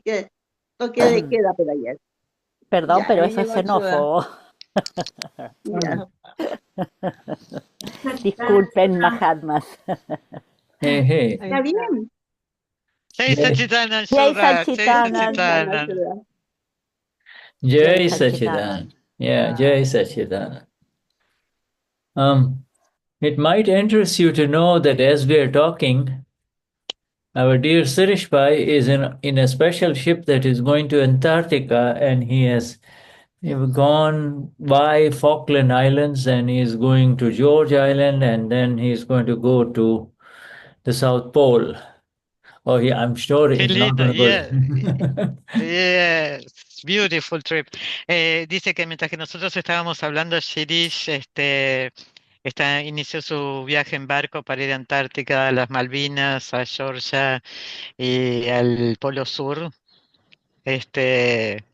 así que toque de queda por ayer. Perdón, Ya, pero me eso es llegó ayuda. xenófobo. Ya. Disculpen, Mahatmas. Hey, hey. Está bien. Jai Jai, Sachidanand, Jai Shuddha, Jai Sachidanand. Sachidanand. Jai Jai Sachidanand. Sachidan. Yeah, Jai Sachidan. It might interest you to know that as we are talking, our dear Sirish Bhai is in a special ship that is going to Antarctica, and he has gone by Falkland Islands, and he is going to George Island, and then he's going to go to the South Pole. Oh, yeah, I'm sure Qué he's not lindo, going to yeah, go. yes, beautiful trip. Dice que mientras que nosotros estábamos hablando, Shirish, inició su viaje en barco para ir a Antártica, a las Malvinas, a Georgia y al Polo Sur. Este,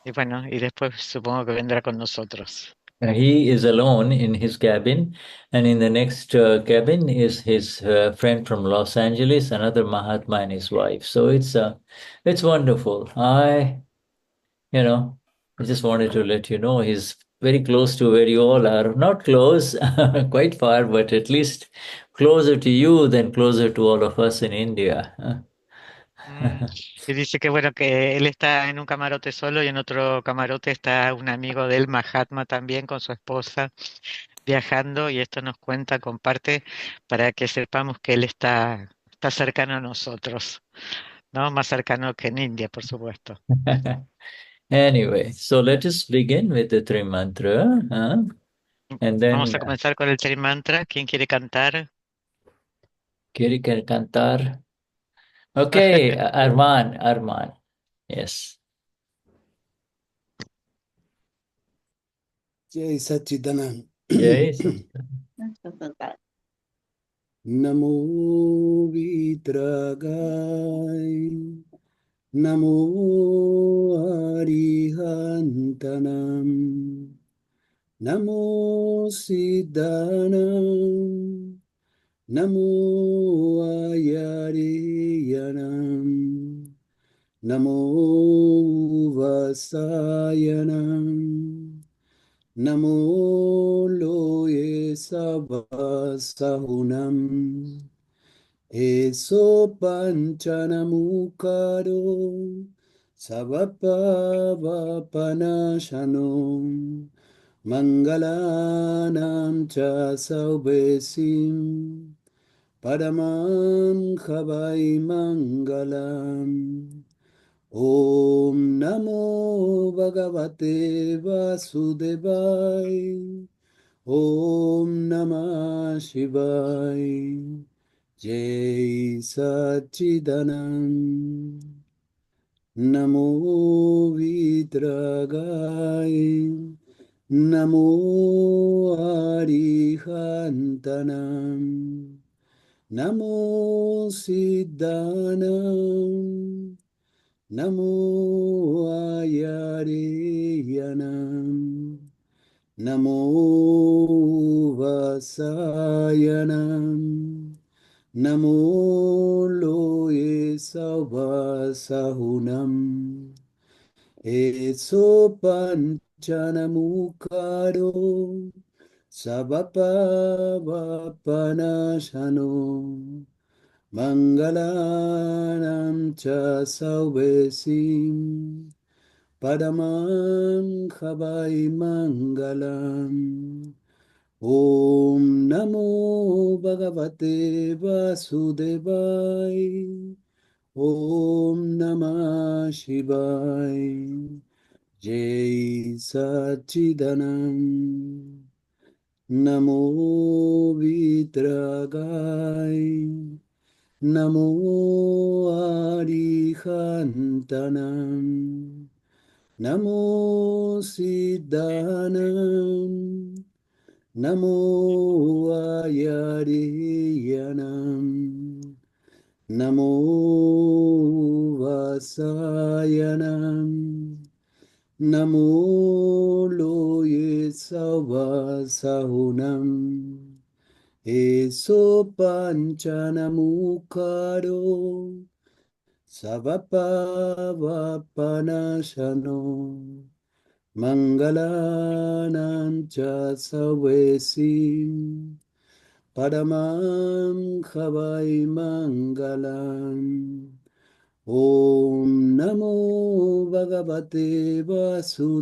y bueno, y después supongo que vendrá con nosotros. He is alone in his cabin, and in the next cabin is his friend from Los Angeles, another Mahatma and his wife. So it's wonderful. You know, I just wanted to let you know he's very close to where you all are. Not close, quite far, but at least closer to you than closer to all of us in India. Mm, Y dice que bueno, que él está en un camarote solo y en otro camarote está un amigo de él, Mahatma, también con su esposa, viajando, y esto nos cuenta, comparte, para que sepamos que él está cercano a nosotros, ¿no? Más cercano que en India, por supuesto. Anyway, so let us begin with the Tri Mantra, and Vamos then a comenzar con el Tri Mantra. ¿Quién quiere cantar? Kiri can cantar. Okay, Arman. Yes. Jai Sachidanand. Yes. Namo Vitragai, Namo Arihantanam, Namo Siddhanam, Namo Ayariyanam, Namo Vasayanam, Namo Loye Sabasahunam, Eso Panchanamukaro, Sabapavapanashano, Mangalanam Cha Saubesim, Paramam Havai Mangalam. Om Namo Bhagavate Vasudevaya. Om Namah Shivaya. Jai Sachidanand. Namo Vitragai. Namo Arihantanam. Namo Siddhanam. Namo Ayariyanam. Namo Vasayanam. Namo Loye Savasahunam. Eso Panchanamukaro. Sabapavapanashano. Mangalanam Cha Sauvesim. Paramam Havai Mangalam. Om Namo Bhagavate Vasudevaya. Om Namah Shivaya. Jai Sachidanand. Namo Vitragai. Namo Arihantanam. Namo Siddhanam. Namo Ayariyanam. Namo Vasayanam. Namo Loye Savasahunam. Eso Panchanamukaro. Savapavanashano Mangalanancha Savesim Paramam Havai Mangalam Om Namo Bhagavate Vasudevai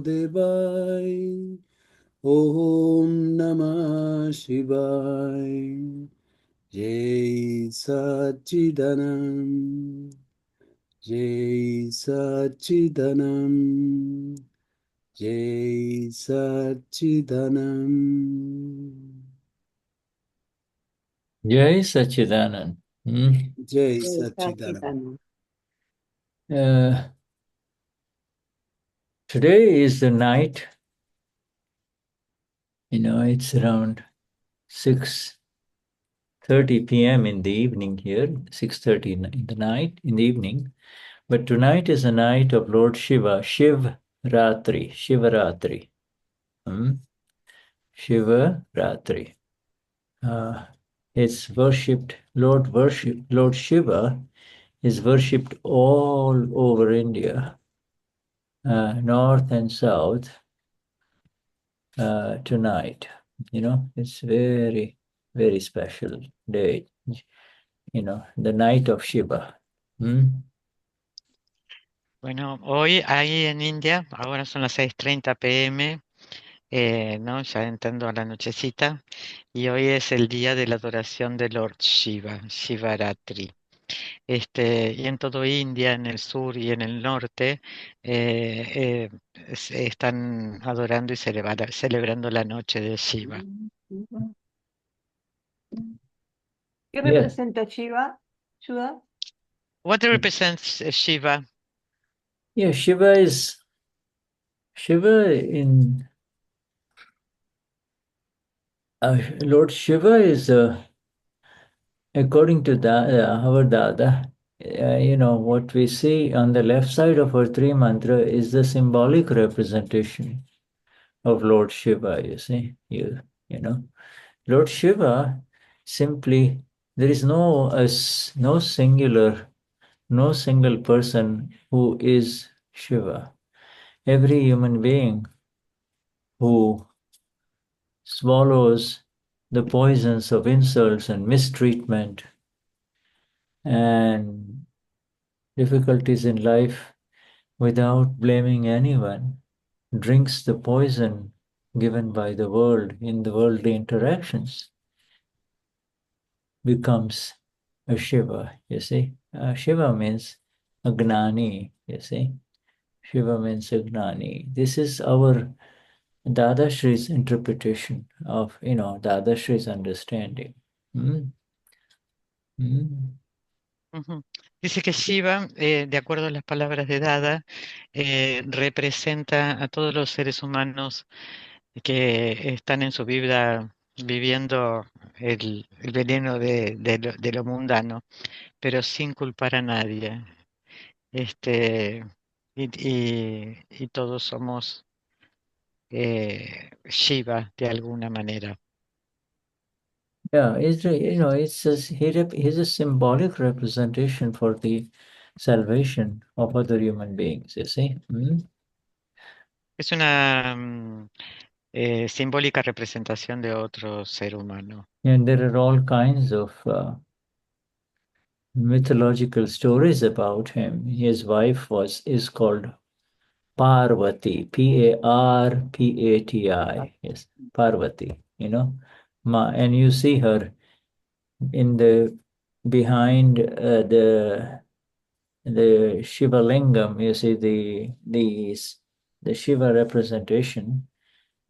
Om Namah Shivaya Jai Satchidanand Jai Satchidanand Jai Satchidanand Jai Sachidanand. Jai Jai Satchidanand. Uh, Today is the night. It's around 6:30 p.m. in the evening here, 6:30 in the night, in the evening. But tonight is the night of Lord Shiva, Shivrarri, Shivrarri. Shivrarri. It's worshipped, Lord Shiva is worshipped all over India, north and south, tonight. It's very, very special day, the night of Shiva. Bueno, hoy ahí en India, ahora son las 6:30 p.m., ¿no? Ya entrando a la nochecita, y hoy es el día de la adoración de Lord Shiva, Shivaratri. Y en todo India, en el sur y en el norte, se están adorando y celebrando la noche de Shiva. ¿Qué Yes. representa Shiva? Shuddha? What represents Shiva? Yeah, Shiva in Lord Shiva is according to our Dada. What we see on the left side of our three mantra is the symbolic representation of Lord Shiva. You see, Lord Shiva simply, there is no single person who is Shiva. Every human being who swallows the poisons of insults and mistreatment and difficulties in life without blaming anyone, drinks the poison given by the world in the worldly interactions, becomes a Shiva, you see. Shiva means a Gnani, you see. Shiva means a Gnani. This is our Dadashri's interpretation of, Dadashri's understanding. Ujú. Dice que Shiva, de acuerdo a las palabras de Dada, representa a todos los seres humanos que están en su vida viviendo el veneno de lo mundano, pero sin culpar a nadie. Y todos somos Shiva de alguna manera. Yeah, he's a symbolic representation for the salvation of other human beings, you see. Es una simbólica representación de otro ser humano. And there are all kinds of mythological stories about him. His wife is called Parvati, Parpati. Yes, Parvati. And you see her in the behind the Shiva Lingam. You see the Shiva representation.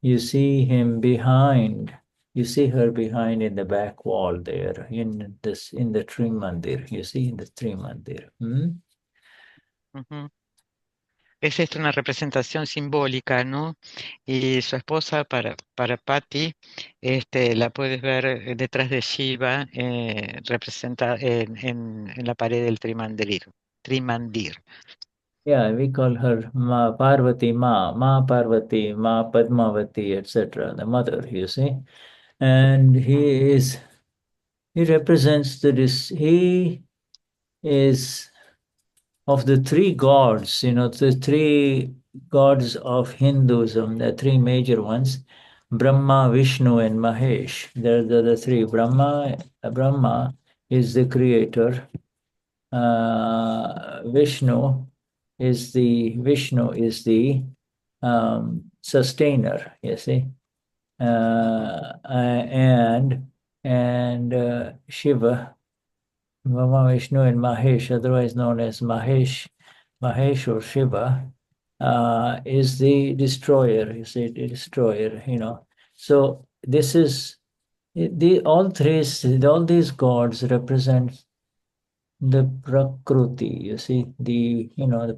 You see him behind. You see her behind in the back wall there, in the Tri Mandir. You see in the Tri Mandir. Ujú. Es esto una representación simbólica, ¿no? Y su esposa, para Patti, la puedes ver detrás de Shiva, representa en la pared del Trimandir. Trimandir. Yeah, we call her Parvati Ma Parvati, Ma Padmavati, etc. The mother, you see. And he represents he is of the three gods, the three gods of Hinduism, the three major ones, Brahma, Vishnu, and Mahesh. They're the three. Brahma is the creator. Vishnu is the sustainer. You see, and Shiva, Brahma, Vishnu, and Mahesh, otherwise known as Mahesh or Shiva, is the destroyer. Is the destroyer. So this is all these gods represent the Prakriti. You see, the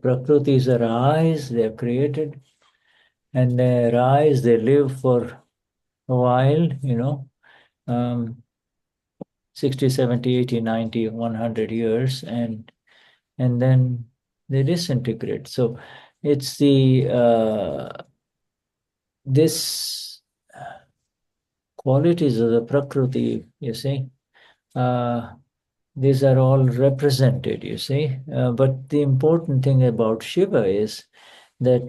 Prakriti is arise. They are created, and they arise. They live for a while. 60, 70, 80, 90, 100 years, and then they disintegrate. So it's this qualities of the Prakriti, you see, these are all represented, you see. But the important thing about Shiva is that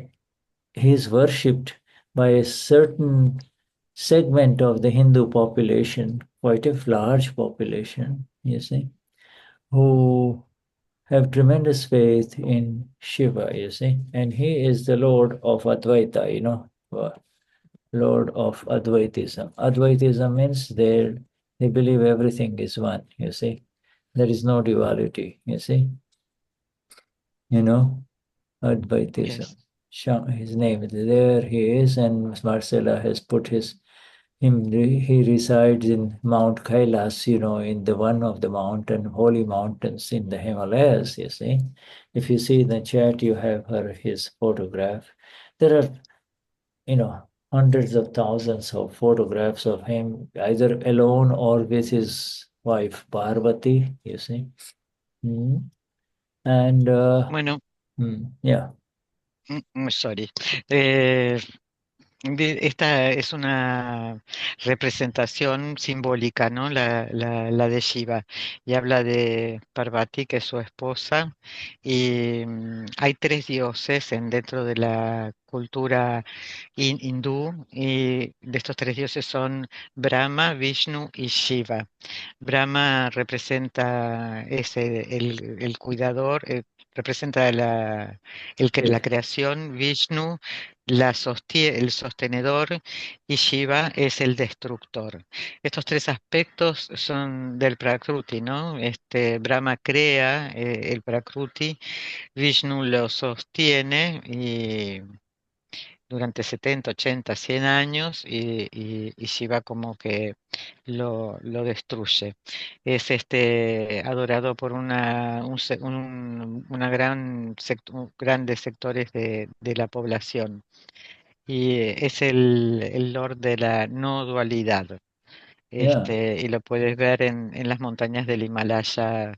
he is worshipped by a certain segment of the Hindu population, quite a large population, you see, who have tremendous faith in Shiva, you see, and he is the Lord of Advaita, Lord of Advaitism. Advaitism means they believe everything is one, you see. There is no duality, you see. Advaitism. Yes. His name is there, he is, and Marcella has put he resides in Mount Kailas, in the one of the holy mountains in the Himalayas, you see. If you see in the chat, you have his photograph. There are, hundreds of thousands of photographs of him, either alone or with his wife, Parvati, you see. And, Bueno, yeah. sorry. Esta es una representación simbólica, ¿no? La de Shiva. Y habla de Parvati, que es su esposa. Y hay tres dioses dentro de la cultura hindú. Y de estos tres dioses son Brahma, Vishnu y Shiva. Brahma representa el cuidador, representa la creación. Vishnu el sostenedor, y Shiva es el destructor. Estos tres aspectos son del Prakriti, ¿no? Brahma crea el Prakriti, Vishnu lo sostiene y durante 70, 80, 100 años, y Shiva como que lo destruye. Es adorado por grandes sectores de la población. Y es el Lord de la no dualidad. Yeah. Y lo puedes ver en las montañas del Himalaya,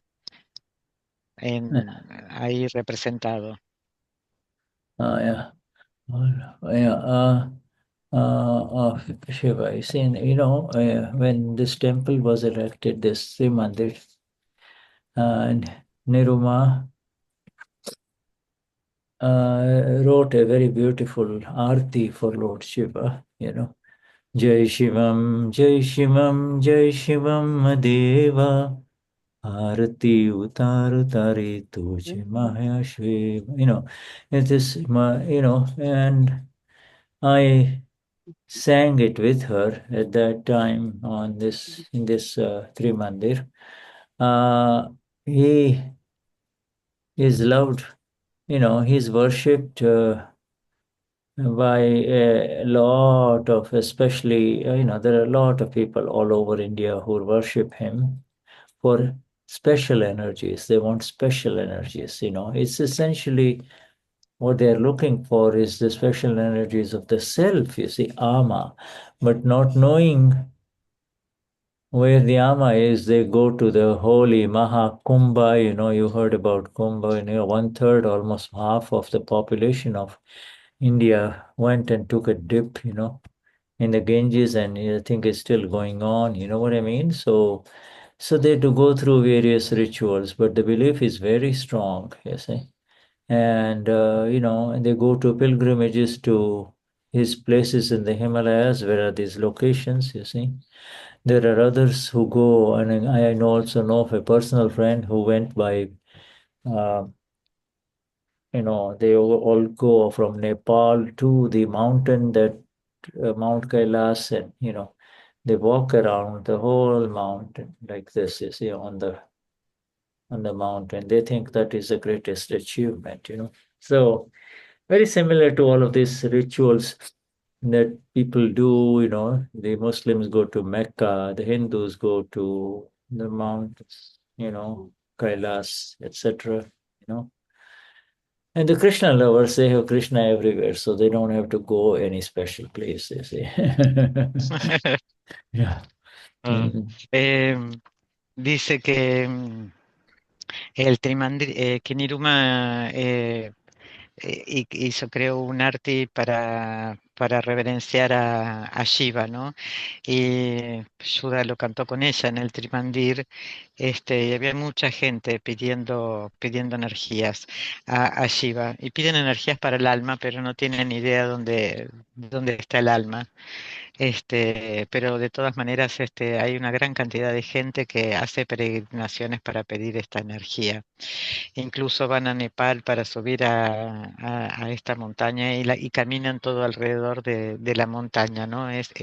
ahí representado. Yeah. Yeah. Shiva. You see, when this temple was erected, this Sri Mandir, and Niruma wrote a very beautiful arti for Lord Shiva, Jai Shivam, Jai Shivam, Jai Shivam Deva, Arati Utar Tari Tujhe Mahesh-Shive. It is, and I sang it with her at that time in this Tri Mandir. He is loved, he's worshipped by a lot of, especially, there are a lot of people all over India who worship him for special energies. They want special energies, It's essentially what they're looking for is the special energies of the self, you see, ama. But not knowing where the ama is, they go to the holy Mahakumbha. You heard about Kumbha. 1/3, almost half of the population of India went and took a dip, in the Ganges, and I think it's still going on. You know what I mean? So So they had to go through various rituals, but the belief is very strong, you see. And, and they go to pilgrimages to his places in the Himalayas, where are these locations, you see. There are others who go, and I also know of a personal friend who went by, uh, they all go from Nepal to the mountain that Mount Kailas, and, they walk around the whole mountain like this, you see, on the mountain. They think that is the greatest achievement. So very similar to all of these rituals that people do, the Muslims go to Mecca, the Hindus go to the mountains, Kailas, etc. You know. And the Krishna lovers, they have Krishna everywhere, so they don't have to go any special place, you see. Yeah. Ah, Mhm. dice que el que Niruma creó un arti para reverenciar a Shiva, ¿no? Y Shuddha lo cantó con ella en el Trimandir, y había mucha gente pidiendo energías a Shiva, y piden energías para el alma, pero no tienen idea dónde está el alma. Pero de todas maneras, hay una gran cantidad de gente que hace peregrinaciones para pedir esta energía. Incluso van a Nepal para subir a esta montaña y caminan todo alrededor de la montaña, ¿no? Es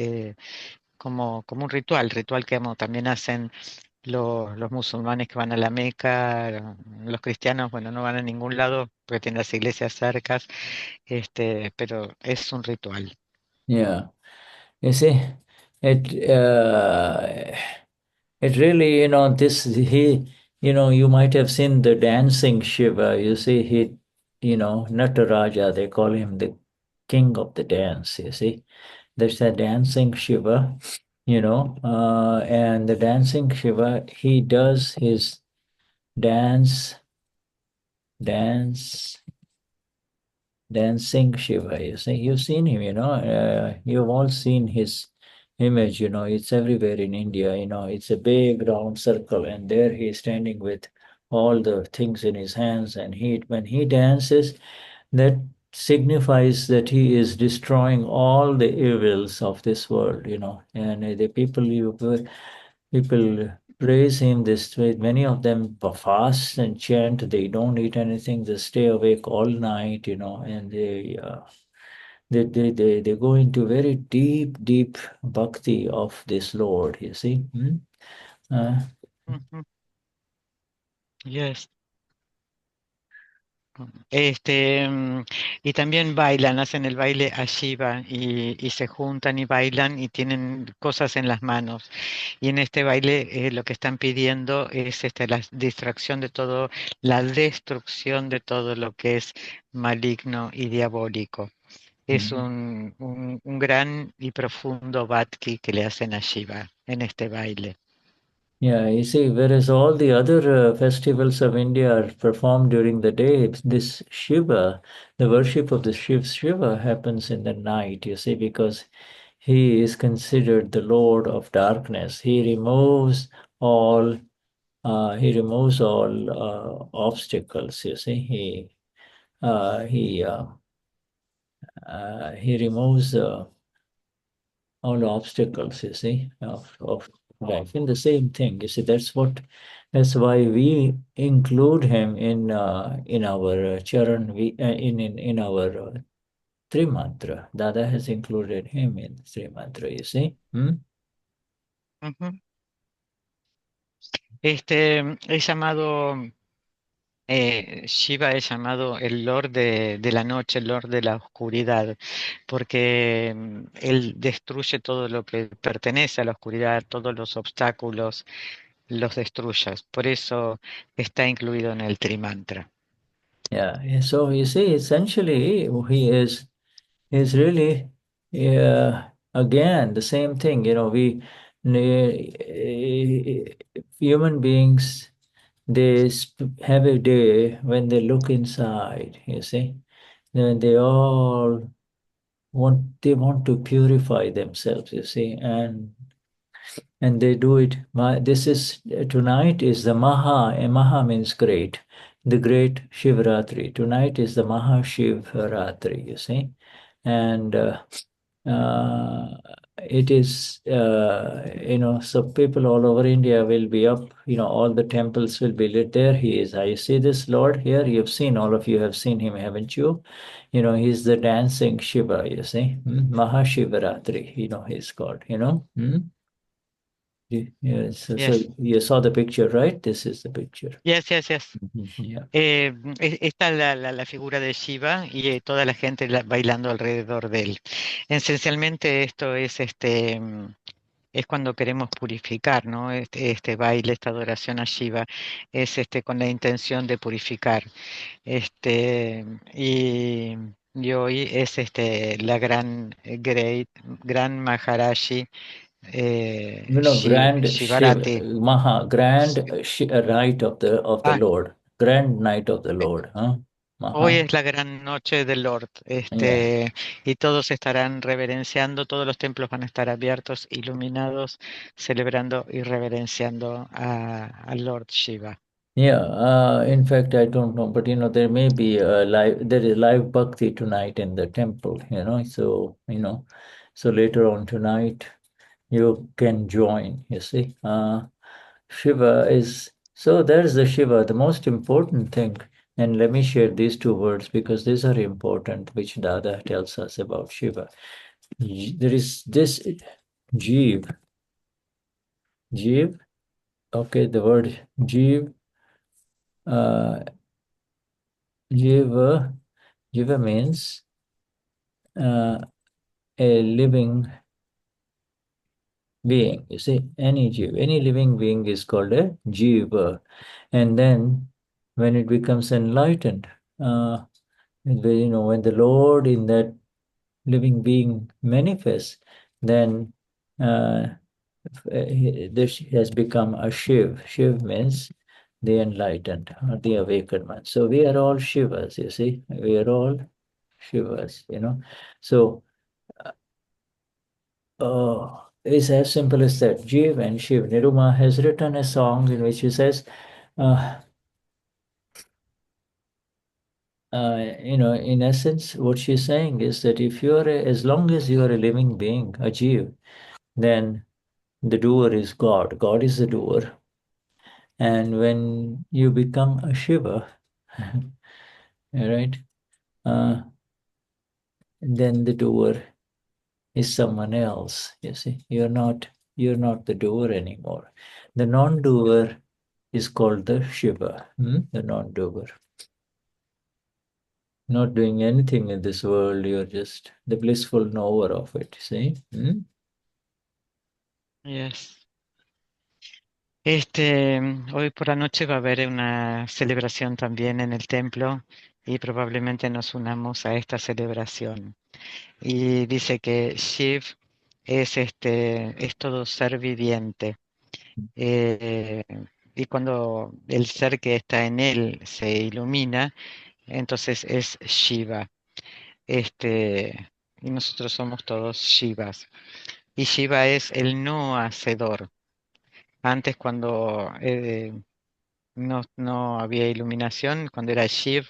como un ritual que también hacen los musulmanes que van a la Meca, los cristianos, bueno, no van a ningún lado porque tienen las iglesias cercas, pero es un ritual. Yeah. You see, it it really, you might have seen the dancing Shiva. You see, Nataraja, they call him the king of the dance, you see. There's a dancing Shiva, and the dancing Shiva, he does his dance, dance, dancing Shiva. You see, you've seen him, you've all seen his image, it's everywhere in India, it's a big round circle, and there he's standing with all the things in his hands, and when he dances, that signifies that he is destroying all the evils of this world, and the people praise him this way. Many of them fast and chant. They don't eat anything. They stay awake all night, and they go into very deep, deep bhakti of this Lord. You see. Uh, Ujú. Yes. Y también bailan, hacen el baile a Shiva y se juntan y bailan y tienen cosas en las manos. Y en este baile lo que están pidiendo es la distracción de todo, la destrucción de todo lo que es maligno y diabólico. Es un gran y profundo bhakti que le hacen a Shiva en este baile. Yeah, you see, whereas all the other festivals of India are performed during the day, this Shiva, the worship of the Shiva happens in the night, you see, because he is considered the Lord of darkness. He removes all obstacles, you see. He removes all obstacles, you see, of life. In the same thing, you see, that's why we include him in our charan, in our Trimantra. Dada has included him in Trimantra, you see. Ujú. Es llamado Shiva es llamado el Lord de la noche, el Lord de la oscuridad, porque él destruye todo lo que pertenece a la oscuridad, todos los obstáculos los destruye. Por eso está incluido en el Trimantra. Yeah, so you see, essentially, he is really, again, the same thing. Human beings, they have a day when they look inside, you see. Then they want to purify themselves, you see, and and they do it. This is tonight is the Maha, and Maha means great, the great Shivratri. Tonight is the Maha-Shivaratri, you see, and uh, it is, so people all over India will be up, all the temples will be lit. There he is. You see this Lord here? You've seen, all of you have seen him, haven't you? He's the dancing Shiva, you see. Mahashivaratri, he's called, Yes, so Yes, you saw the picture, right? This is the picture. yes, yes, yes. Yeah. Esta es la figura de Shiva y toda la gente bailando alrededor de él. Esencialmente esto es es cuando queremos purificar, ¿no? Este baile, esta adoración a Shiva, es con la intención de purificar. Este, y, y hoy es la gran Maharaji Grand Shivarati. night of the Ah, Lord, grand night of the Lord, huh? hoy Maha. es la gran noche del Lord, Yeah. y todos estarán reverenciando, todos los templos van a estar abiertos, iluminados, celebrando y reverenciando al Lord Shiva. Yeah, in fact, I don't know, but there may be there is live bhakti tonight in the temple, so later on tonight you can join, you see. Shiva is, so there's the Shiva, the most important thing. And let me share these two words because these are important, which Dada tells us about Shiva. There is this Jeev, okay, the word Jeev, Jiva means a living being. You see, any living being is called a Jiva. And then when it becomes enlightened, when the Lord in that living being manifests, then this has become a Shiv. Shiv means the enlightened or the awakened one. So we are all Shivas, you see. We are all Shivas, So it's as simple as that. Jiv and Shiv. Niruma has written a song in which he says, in essence, what she's saying is that if as long as you are a living being, a Jiv, then the doer is God. God is the doer. And when you become a Shiva, right, then the doer is someone else. You see, you're not the doer anymore. The non-doer is called the Shiva, the non-doer. Not doing anything in this world, you're just the blissful knower of it, see? Yes. Hoy por la noche va a haber una celebración también en el templo y probablemente nos unamos a esta celebración. Y dice que Shiv es todo ser viviente. Y cuando el ser que está en él se ilumina, entonces es Shiva. Y nosotros somos todos Shivas. Y Shiva es el no hacedor. Antes cuando no había iluminación, cuando era Shiv,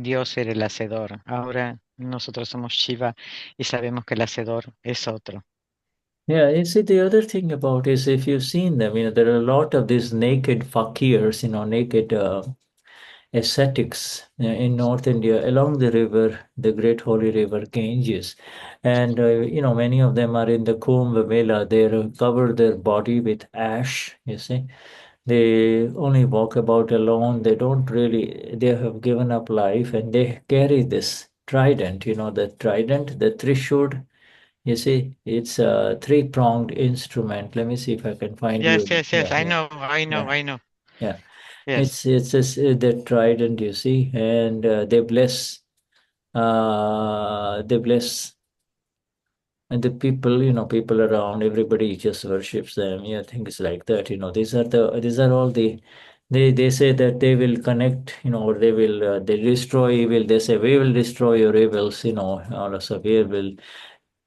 Dios era el hacedor. Ahora nosotros somos Shiva y sabemos que el hacedor es otro. Yeah, you see, the other thing about is if you've seen them, there are a lot of these naked fakirs, naked ascetics in North India along the river, the great holy river Ganges. And, many of them are in the Kumbh Mela. They cover their body with ash, you see. They only walk about alone. They have given up life and they carry this trident, the trident, the Trishud. You see, it's a three-pronged instrument. Let me see if I can find Yes, you. yes, yes. Yeah, I yeah, know, I know, yeah, I know. yeah. Yes. It's the trident, you see, and they bless, they bless, and the people, people around, everybody just worships them. Yeah, things like that. These are all they say that they will connect, or they destroy evil. They say we will destroy your evils, also we will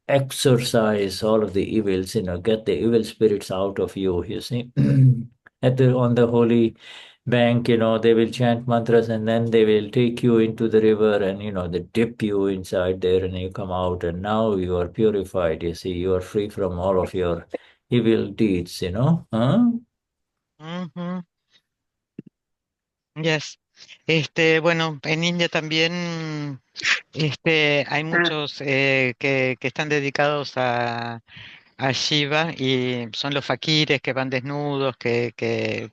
exorcise all of the evils, get the evil spirits out of you, you see. On the holy bank, they will chant mantras and then they will take you into the river and, they dip you inside there and you come out and now you are purified, you see, you are free from all of your evil deeds, Huh? Ujú. Yes. Bueno, en India también hay muchos que están dedicados a Shiva y son los fakires que van desnudos, que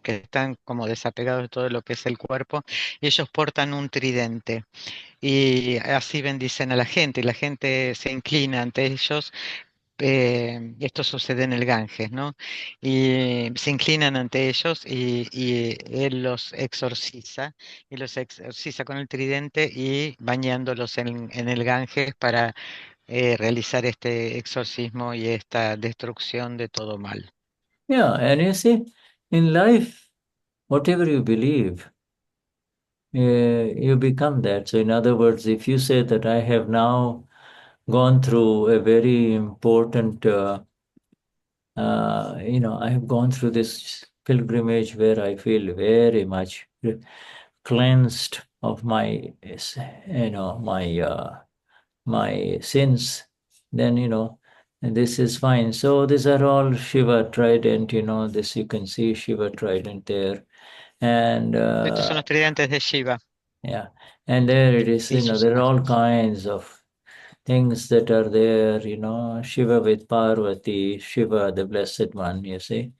están como desapegados de todo lo que es el cuerpo, y ellos portan un tridente y así bendicen a la gente y la gente se inclina ante ellos. Esto sucede en el Ganges, ¿no? Y se inclinan ante ellos y él los exorciza y los exorciza con el tridente y bañándolos en el Ganges para realizar este exorcismo y esta destrucción de todo mal. Yeah, and you see, in life, whatever you believe, you become that. So, in other words, if you say that I have now gone through a very important, I have gone through this pilgrimage where I feel very much cleansed of my, my sins, then, and this is fine. So these are all Shiva trident, this you can see Shiva trident there. And Estos son los tridentes de Shiva. yeah, and there it is, Y sus there are all imágenes. kinds of things that are there, Shiva with Parvati, Shiva, the Blessed One, you see,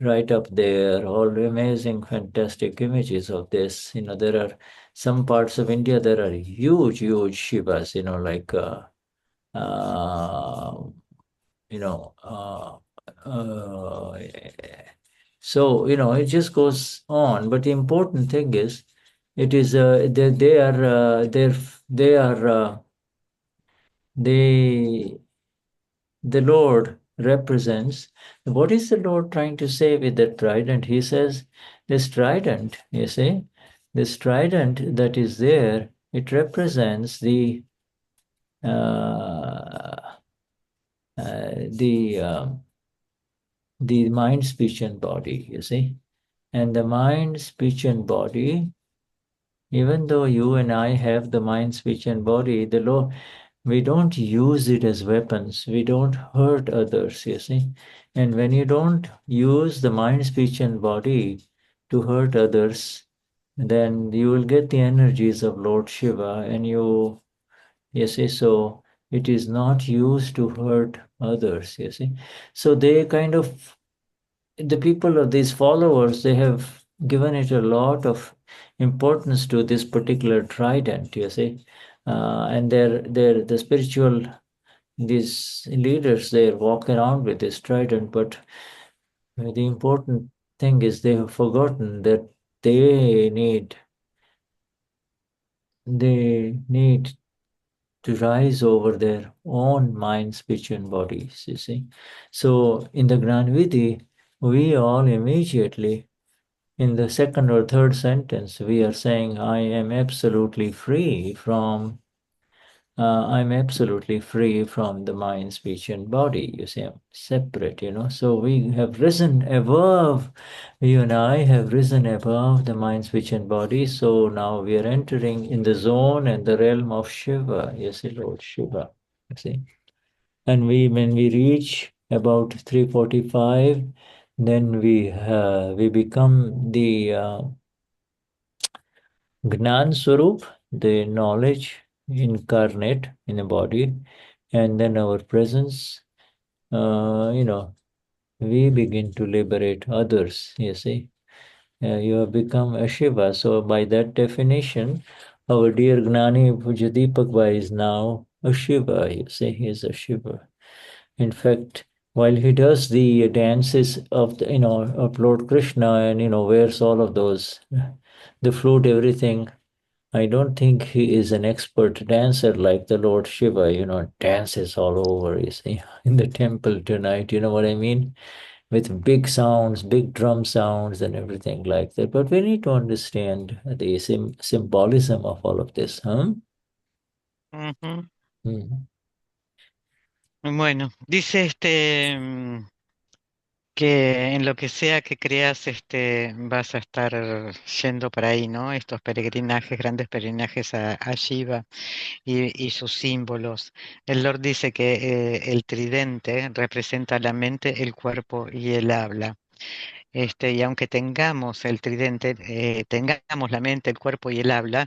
right up there, all amazing, fantastic images of this. There are some parts of India, there are huge, huge Shivas, like, you know, so, it just goes on. But the important thing is, it is, they are, they are, they, the Lord represents. What is the Lord trying to say with that trident? He says, this trident, you see, this trident that is there, it represents uh, the mind, speech, and body, you see. And the mind, speech, and body, even though you and I have the mind, speech, and body, the Lord, we don't use it as weapons. We don't hurt others, you see. And when you don't use the mind, speech, and body to hurt others, then you will get the energies of Lord Shiva and you see, so it is not used to hurt others, you see. So they kind of, the people of these followers, they have given it a lot of importance to this particular trident, you see. And they're the spiritual, these leaders, they walk around with this trident, but the important thing is they have forgotten that they need to rise over their own mind, speech, and bodies, you see. So in the Granvidhi, we all immediately, in the second or third sentence, we are saying, I'm absolutely free from the mind, speech, and body. You see, I'm separate, So we have risen above, you and I have risen above the mind, speech, and body. So now we are entering in the zone and the realm of Shiva. You see, Lord Shiva. You see. And when we reach about 345, then we become the Gnan Swarup, the knowledge incarnate in a body, and then our presence, we begin to liberate others, you see. You have become a Shiva. So by that definition, our dear Gnani Pujadeepak Bhai is now a Shiva, you see, he is a Shiva. In fact, while he does the dances of of Lord Krishna and wears all of those, the flute, everything, I don't think he is an expert dancer like the Lord Shiva, dances all over, you see, in the temple tonight, you know what I mean? With big sounds, big drum sounds and everything like that. But we need to understand the symbolism of all of this, huh? Ujú. Mm. Bueno, dice que en lo que sea que creas, vas a estar yendo para ahí, ¿no? Estos peregrinajes, grandes peregrinajes a Shiva y sus símbolos. El Lord dice que el tridente representa la mente, el cuerpo y el habla. Y aunque tengamos el tridente, tengamos la mente, el cuerpo y el habla,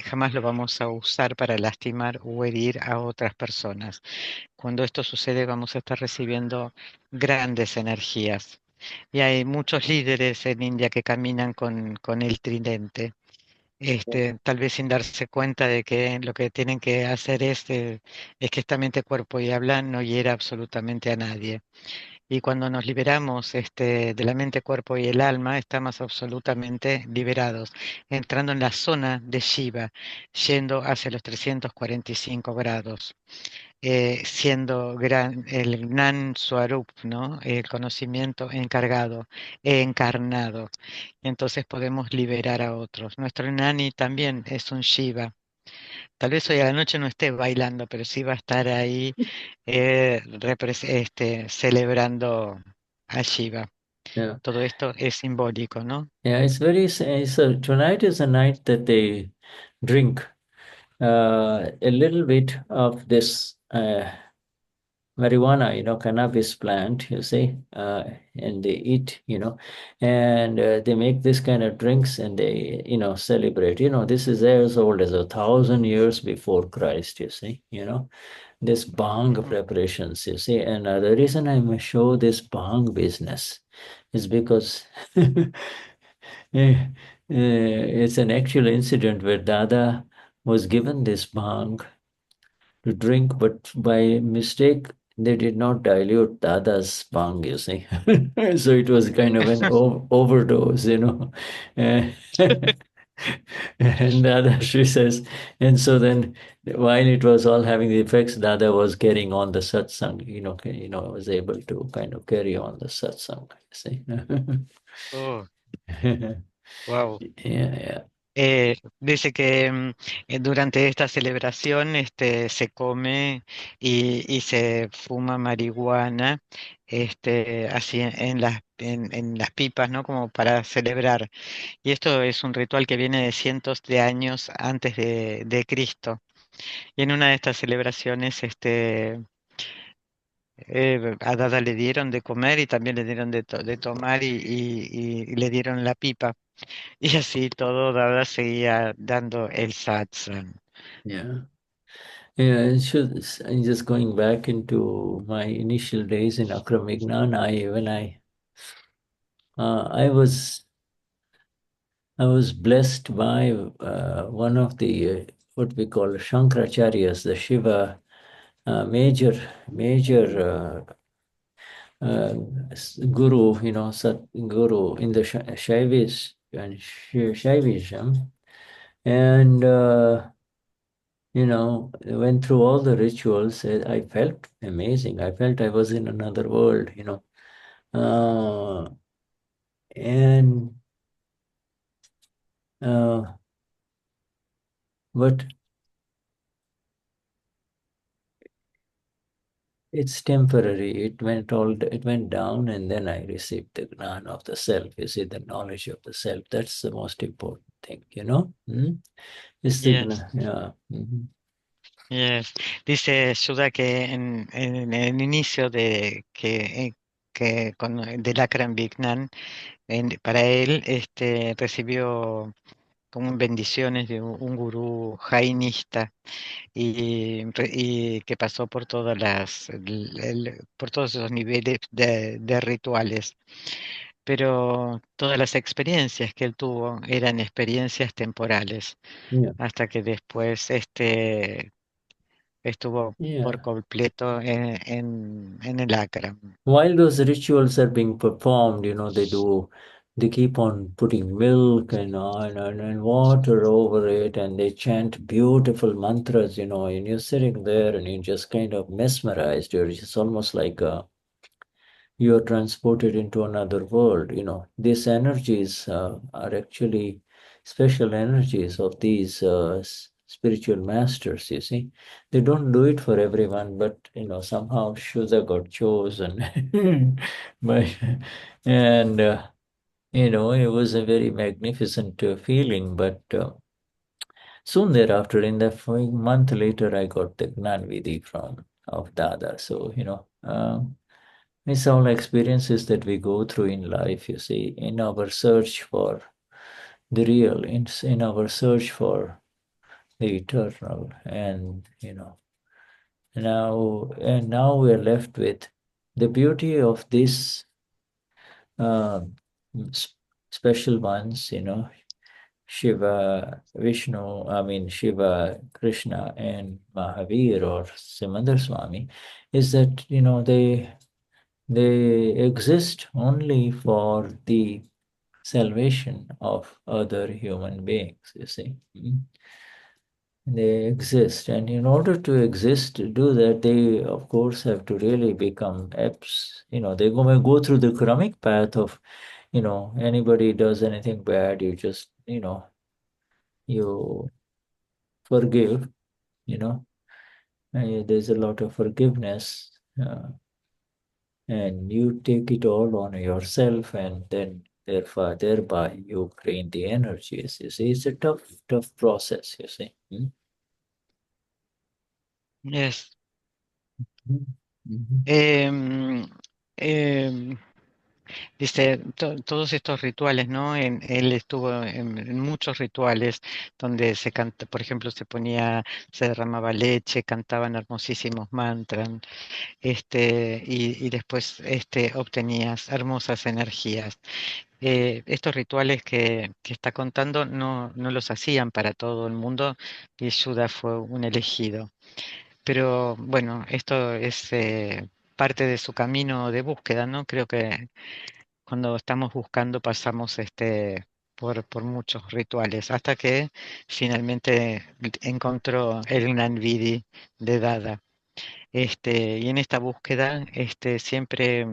jamás lo vamos a usar para lastimar o herir a otras personas. Cuando esto sucede, vamos a estar recibiendo grandes energías. Y hay muchos líderes en India que caminan con el tridente. Tal vez sin darse cuenta de que lo que tienen que hacer es que esta mente, cuerpo y habla no hiera absolutamente a nadie. Y cuando nos liberamos de la mente, cuerpo y el alma, estamos absolutamente liberados, entrando en la zona de Shiva, yendo hacia los 345 grados, siendo el Gnan Swarup, ¿no? El conocimiento encargado, encarnado. Entonces podemos liberar a otros. Nuestro Gnani también es un Shiva. Tal vez hoy a la noche no esté bailando, pero sí va a estar ahí celebrando a Shiva. Yeah. Todo esto es simbólico, ¿no? Yeah, so tonight is a night that they drink a little bit of this marijuana, cannabis plant, you see, and they eat, and they make this kind of drinks and they, celebrate. This is as old as 1,000 years before Christ, you see, this bang Ujú. preparations, you see. And the reason I may show this bang business is because it's an actual incident where Dada was given this bang to drink, but by mistake, they did not dilute Dada's bang, you see. So it was kind of an overdose. Uh, and Dada, she says, and so then while it was all having the effects, Dada was carrying on the satsang, was able to kind of carry on the satsang, you Oh, see. wow. Yeah, Dice que durante esta celebración se come y se fuma marihuana así en las pipas, ¿no? Como para celebrar. Y esto es un ritual que viene de cientos de años antes de Cristo. Y en una de estas celebraciones a Dada le dieron de comer y también le dieron de tomar y le dieron la pipa. Y así todo, Dada seguía dando el satsang. yeah. Yeah, I'm just going back into my initial days in Akram Vignan. I was blessed by one of the what we call Shankaracharyas, the Shiva major guru, Sat guru in the Shaivis and Shaivism, and went through all the rituals. I felt amazing. I felt I was in another world. Uh, and but it's temporary. It went down, and then I received the Gnan of the self. You see, the knowledge of the self. That's the most important thing. It's the Yes, Gnan. Yeah. Mhm. yes. Dice Shuddha que en el inicio del Akram Vignan, para él recibió como bendiciones de un gurú jainista y que pasó por por todos esos niveles de rituales. Pero todas las experiencias que él tuvo eran experiencias temporales, Yeah. hasta que después estuvo por Yeah. completo en el Akram. While those rituals are being performed, they keep on putting milk and water over it, and they chant beautiful mantras, and you're sitting there and you're just kind of mesmerized. You're just almost like you're transported into another world. These energies are actually special energies of these spiritual masters, you see. They don't do it for everyone, but somehow Shuddha got chosen. But, and it was a very magnificent feeling. But soon thereafter, in the following month later, I got the Gnan Vidhi of Dada. So, it's all experiences that we go through in life, you see, in our search for the real, in our search for the eternal. And now we are left with the beauty of these special ones, Shiva, Vishnu, Shiva, Krishna, and Mahavir or Simandar Swami, is that they exist only for the salvation of other human beings, you see. They exist, and in order to exist, to do that, they of course have to really become apps. They go through the karmic path of, anybody does anything bad, you just, you forgive, there's a lot of forgiveness, and you take it all on yourself, and then thereby you drain the energies. You see, it's a tough process, you see. Yes. Mhm. Em, em, Dice, todos estos rituales, ¿no? Él estuvo en muchos rituales donde se canta, por ejemplo, se derramaba leche, cantaban hermosísimos mantras, y después obtenías hermosas energías. Estos rituales que está contando no los hacían para todo el mundo y Shuddha fue un elegido. Pero bueno, esto es parte de su camino de búsqueda, ¿no? Creo que cuando estamos buscando pasamos por muchos rituales hasta que finalmente encontró el Gnan Vidhi de Dada. Y en esta búsqueda siempre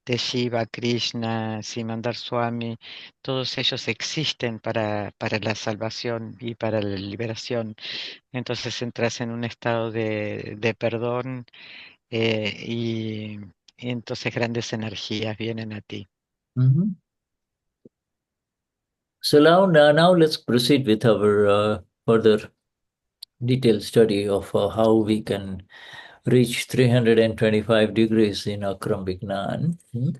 de Shiva, Krishna, Simandar Swami, todos ellos existen para la salvación y para la liberación. Entonces entras en un estado de perdón y entonces grandes energías vienen a ti. Mhm. So now let's proceed with our further detailed study of how we can reach 325 degrees in Akram Vignan. Ujú.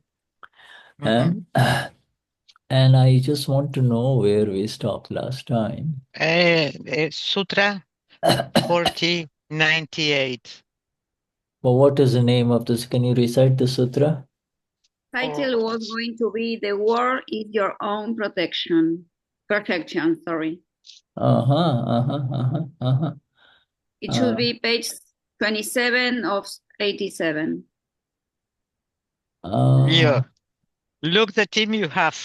And I just want to know where we stopped last time. Sutra 4098. Well, what is the name of this? Can you recite the sutra? Title was going to be "The World is Your Own Protection." Protection, sorry. It should be page 27 of 87. Yeah. Look the team you have,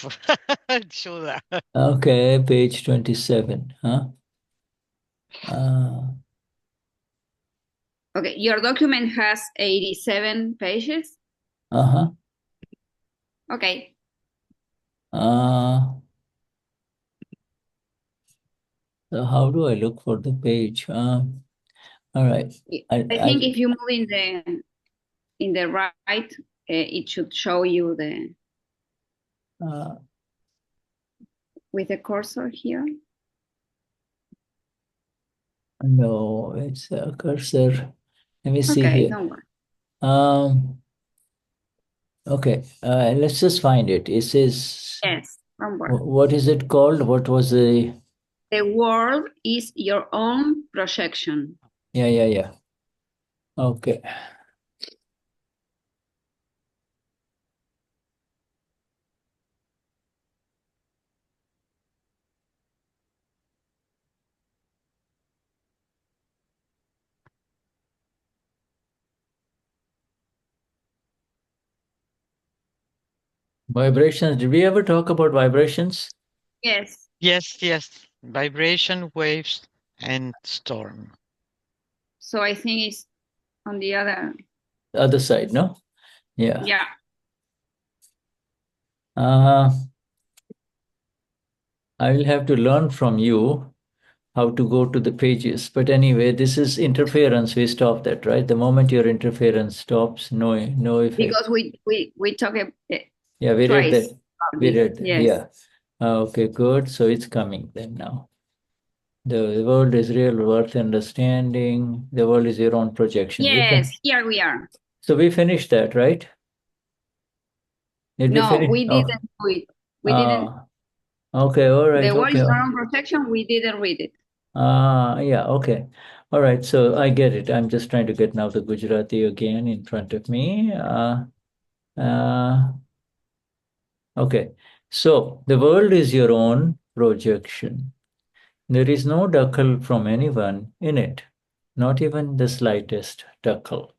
Shuddha. Okay, page 27. Okay, your document has 87 pages. Okay. So how do I look for the page? All right. I think if you move in the right, it should show you with the cursor here. No, it's a cursor. Let me see Okay, here. don't worry. Okay, let's just find it. It says, Yes, don't worry. what is it called? What was the... The world is your own projection. Yeah. Okay. Vibrations. Did we ever talk about vibrations? Yes. Yes. Vibration, waves, and storm. So I think it's on the other side, no? Yeah. Yeah. I will have to learn from you how to go to the pages. But anyway, this is interference. We stop that, right? The moment your interference stops, no effect. Because we talk Yeah, we read twice that. about We this. read that. Yes. Yeah. Okay, good. So it's coming then now. The world is real worth understanding. The world is your own projection. Yes, here we are. So we finished that, right? Did we No, finish? we Oh. didn't do it. We didn't. Okay, all right. The world Okay. is your own protection. We didn't read it. Yeah, okay. All right, so I get it. I'm just trying to get now the Gujarati again in front of me. Okay, so the world is your own projection. There is no duckle from anyone in it, not even the slightest duckle.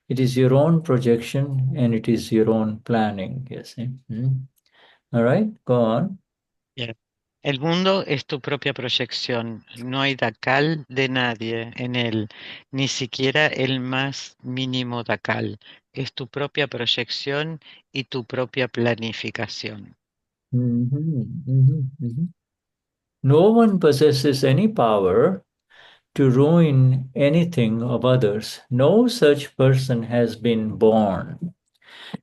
It is your own projection and it is your own planning. Yes. All right, go on. Bien. El mundo es tu propia proyección. No hay dacal de nadie en él, ni siquiera el más mínimo dacal. Es tu propia proyección y tu propia planificación. No one possesses any power to ruin anything of others. No such person has been born.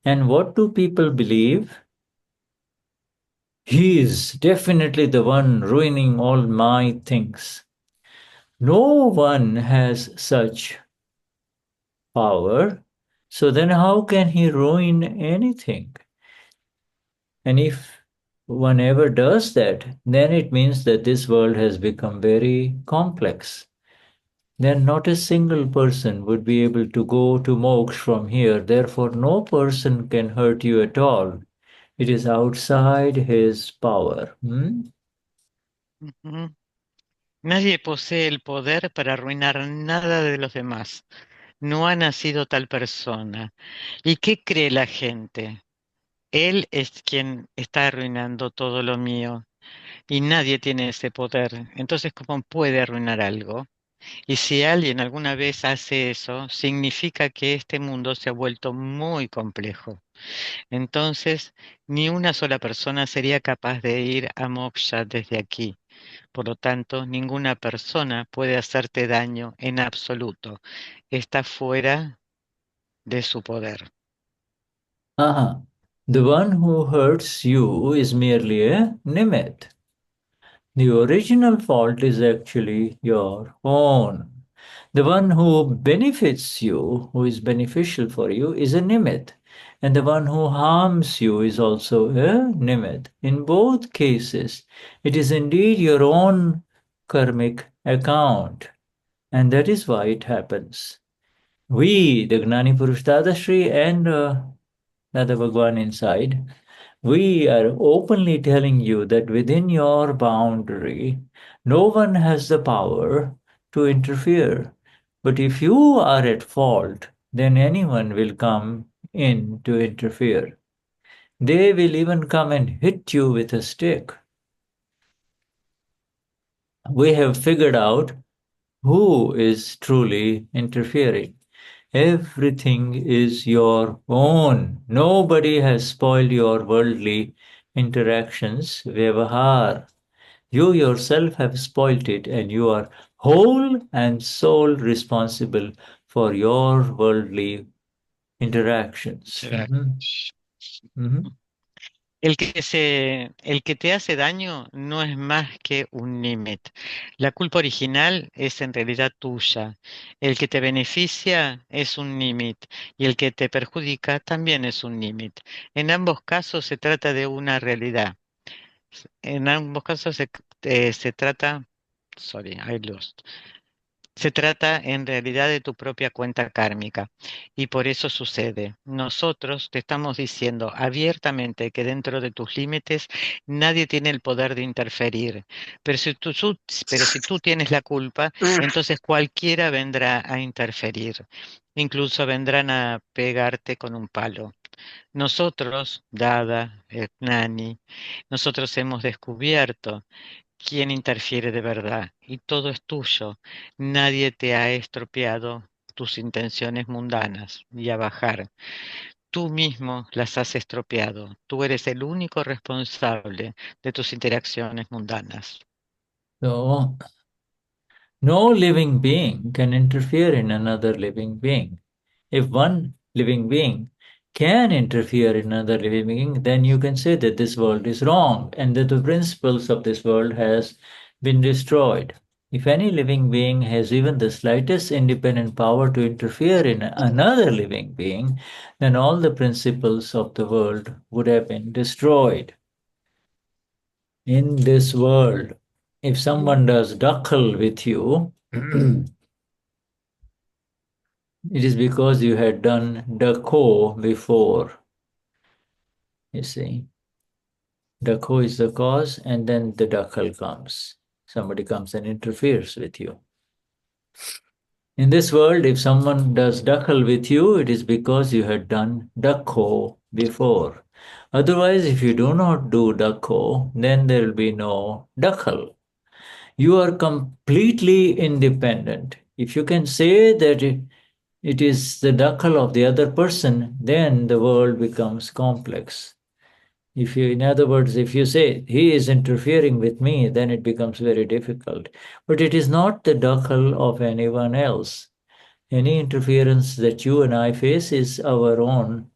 And what do people believe? He is definitely the one ruining all my things. No one has such power. So then how can he ruin anything? And if one ever does that, then it means that this world has become very complex. Then not a single person would be able to go to moksha from here. Therefore, no person can hurt you at all. It is outside his power. Ujú. Nadie posee el poder para arruinar nada de los demás. No ha nacido tal persona. ¿Y qué cree la gente? Él es quien está arruinando todo lo mío y nadie tiene ese poder. Entonces, ¿cómo puede arruinar algo? Y si alguien alguna vez hace eso, significa que este mundo se ha vuelto muy complejo. Entonces, ni una sola persona sería capaz de ir a moksha desde aquí. Por lo tanto, ninguna persona puede hacerte daño en absoluto. Está fuera de su poder. Aha. The one who hurts you is merely a nimit. The original fault is actually your own. The one who benefits you, who is beneficial for you, is a nimit. And the one who harms you is also a nimit. In both cases, it is indeed your own karmic account. And that is why it happens. We, the Gnani Purush Dadashri and Dada Bhagwan inside, we are openly telling you that within your boundary, no one has the power to interfere. But if you are at fault, then anyone will come in to interfere. They will even come and hit you with a stick. We have figured out who is truly interfering. Everything is your own. Nobody has spoiled your worldly interactions, vyavahar. You yourself have spoilt it, and you are whole and sole responsible for your worldly interactions. El que te hace daño no es más que un nimit. La culpa original es en realidad tuya. El que te beneficia es un nimit y el que te perjudica también es un nimit. En ambos casos se trata de una realidad. En ambos casos se trata, sorry, I lost. Se trata en realidad de tu propia cuenta kármica y por eso sucede. Nosotros te estamos diciendo abiertamente que dentro de tus límites nadie tiene el poder de interferir. Pero si tú tienes la culpa, entonces cualquiera vendrá a interferir. Incluso vendrán a pegarte con un palo. Nosotros, Dada, Gnani, nosotros hemos descubierto quién interfiere de verdad y todo es tuyo. Nadie te ha estropeado tus intenciones mundanas y a bajar. Tú mismo las has estropeado. Tú eres el único responsable de tus interacciones mundanas. So, No living being can interfere in another living being. If one living being can interfere in another living being, then you can say that this world is wrong and that the principles of this world has been destroyed. If any living being has even the slightest independent power to interfere in another living being, then all the principles of the world would have been destroyed. In this world, if someone does dakhal with you, it is because you had done dakho before. You see, dakho is the cause, and then the dakhal comes. Somebody comes and interferes with you. In this world, if someone does dakhal with you, it is because you had done dakho before. Otherwise, if you do not do dakho, then there will be no dakhal. You are completely independent. If you can say that it is the dakhal of the other person, then the world becomes complex. If you, in other words, if you say he is interfering with me, then it becomes very difficult. But it is not the dakhal of anyone else. Any interference that you and I face is our own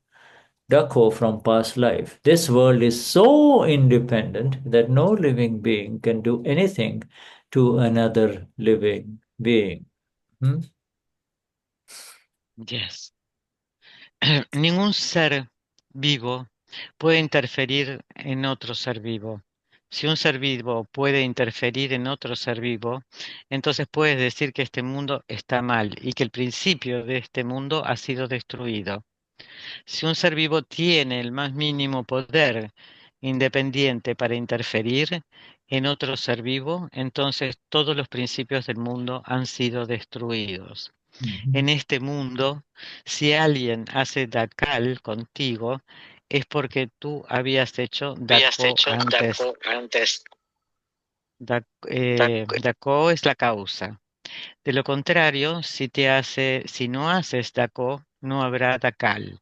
dakho from past life. This world is so independent that no living being can do anything to another living being. Yes. Ningún ser vivo puede interferir en otro ser vivo. Si un ser vivo puede interferir en otro ser vivo, entonces puedes decir que este mundo está mal y que el principio de este mundo ha sido destruido. Si un ser vivo tiene el más mínimo poder independiente para interferir en otro ser vivo, entonces todos los principios del mundo han sido destruidos. En este mundo, si alguien hace dakal contigo, es porque tú habías hecho dako antes. Dako es la causa. De lo contrario, si no haces dako, no habrá dakal.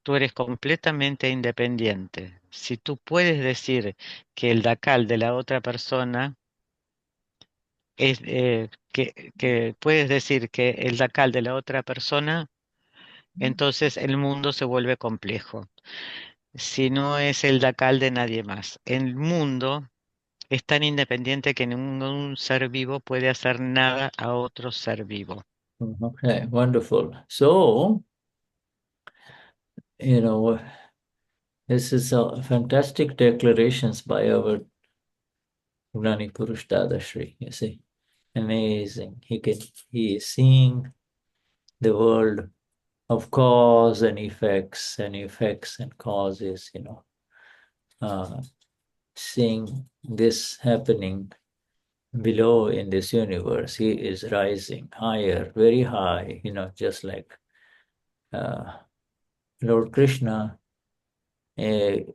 Tú eres completamente independiente. Si tú puedes decir que el dakal de la otra persona es que puedes decir que el dakal de la otra persona, entonces el mundo se vuelve complejo. Si no es el dakal de nadie más. El mundo es tan independiente que ningún ser vivo puede hacer nada a otro ser vivo. Okay, wonderful. So, this is a fantastic declarations by our Gnani Purush Dadashri, you see. Amazing. He is seeing the world of cause and effects and causes, seeing this happening below in this universe. He is rising higher, very high, just like Lord Krishna is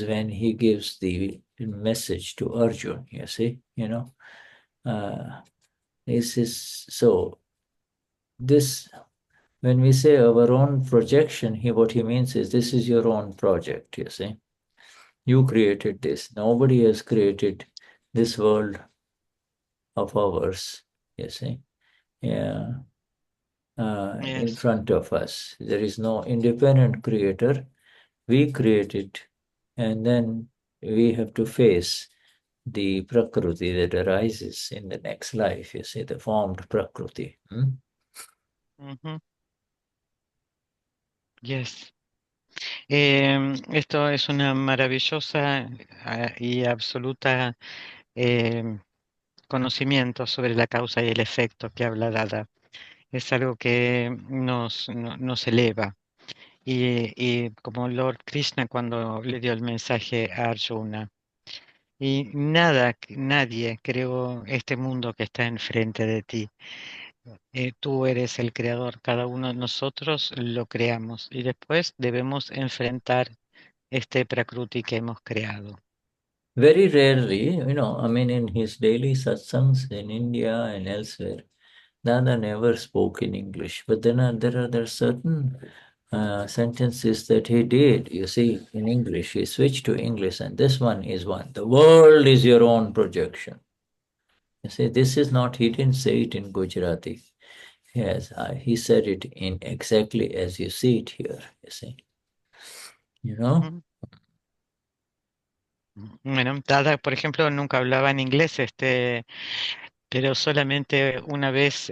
when he gives the message to Arjun, you see, this is so. This, when we say our own projection, what he means is this is your own project, you see. You created this. Nobody has created this world of ours, you see. Yeah. In front of us. There is no independent creator. We create it, and then we have to face the prakriti that arises in the next life, you see, the formed prakriti. Yes. Esto es una maravillosa y absoluta conocimiento sobre la causa y el efecto que habla Dada. Es algo que nos eleva. Y como Lord Krishna cuando le dio el mensaje a Arjuna. Y nadie creó este mundo que está enfrente de ti. Tú eres el creador, cada uno de nosotros lo creamos y después debemos enfrentar este Prakruti que hemos creado. Very rarely, in his daily satsangs in India and elsewhere, Dada never spoke in English, but then there are certain sentences that he did, you see, in English. He switched to English, and this one is one. The world is your own projection. You see, this is not, he didn't say it in Gujarati. Yes, he said it in exactly as you see it here, you see. You know? Mm. Bueno, Dada, por ejemplo, nunca hablaba en inglés, pero solamente una vez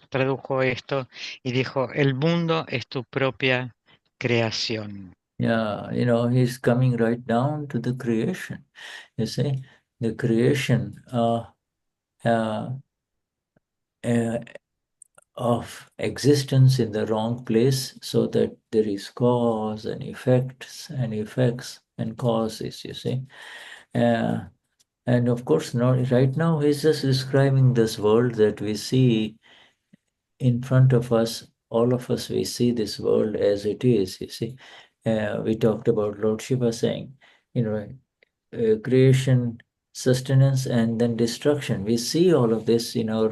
tradujo esto y dijo, el mundo es tu propia creación. Yeah, he's coming right down to the creation. You see, the creation uh, of existence in the wrong place, so that there is cause and effects and causes, you see. And of course, right now he's just describing this world that we see in front of us. All of us, we see this world as it is, you see. We talked about Lord Shiva saying, creation, sustenance, and then destruction. We see all of this in our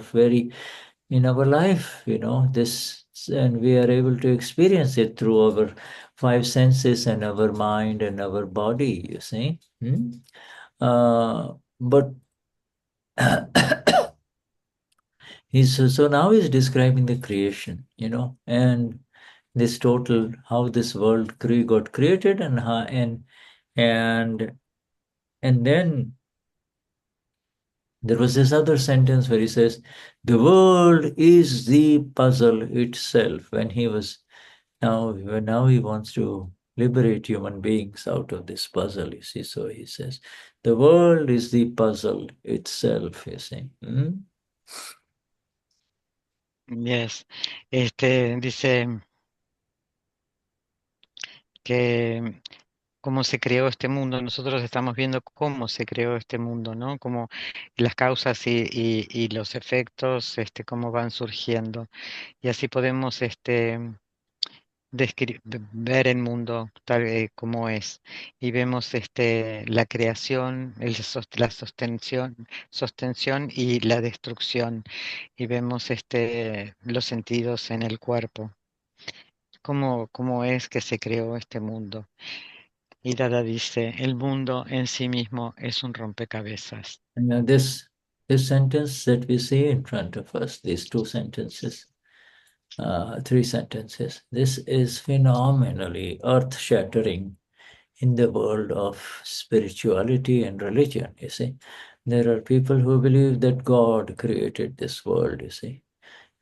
life, this, and we are able to experience it through our five senses and our mind and our body, you see. But so now he's describing the creation, and this total, how this world got created, and how, and then there was this other sentence where he says, the world is the puzzle itself. When he was now he wants to liberate human beings out of this puzzle, you see. So he says, the world is the puzzle itself, you see. Yes. Dice que cómo se creó este mundo. Nosotros estamos viendo cómo se creó este mundo, ¿no? Como las causas y los efectos, cómo van surgiendo. Y así podemos ver el mundo tal como es. Y vemos la creación, la sostención y la destrucción. Y vemos los sentidos en el cuerpo. Cómo es que se creó este mundo. Y Dada dice, el mundo en sí mismo es un rompecabezas. And this sentence that we see in front of us, these two sentences, three sentences, this is phenomenally earth-shattering in the world of spirituality and religion, you see. There are people who believe that God created this world, you see.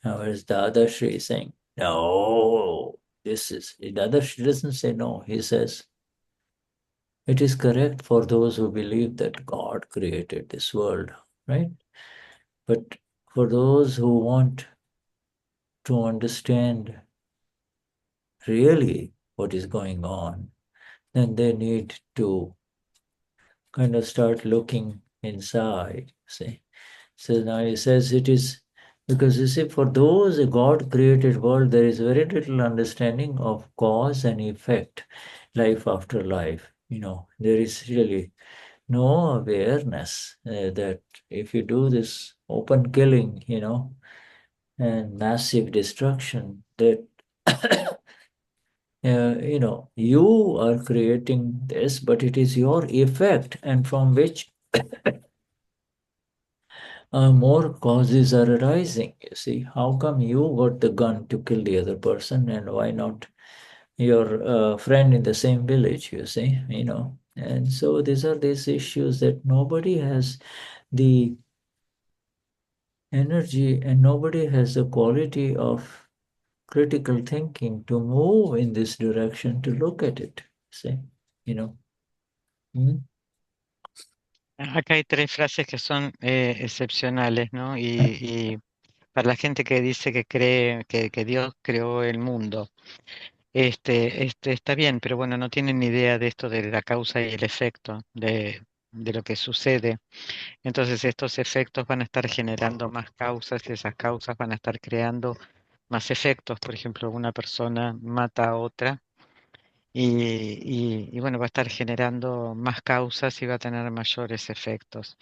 Whereas Dadashri is saying, no, Dadashri doesn't say no. He says, it is correct for those who believe that God created this world, right? But for those who want to understand really what is going on, then they need to kind of start looking inside, see. So now he says it is, because you see, for those a God-created world, there is very little understanding of cause and effect, life after life. There is really no awareness that if you do this open killing, and massive destruction, that you are creating this, but it is your effect, and from which more causes are arising. You see, how come you got the gun to kill the other person, and why not your friend in the same village? You see, and so these are these issues that nobody has the energy and nobody has the quality of critical thinking to move in this direction, to look at it. See, Mm. Acá hay tres frases que son excepcionales, ¿no? Y para la gente que dice que cree que Dios creó el mundo, está bien, pero bueno, no tienen ni idea de esto de la causa y el efecto, de lo que sucede. Entonces estos efectos van a estar generando más causas y esas causas van a estar creando más efectos. Por ejemplo, una persona mata a otra y bueno, va a estar generando más causas y va a tener mayores efectos.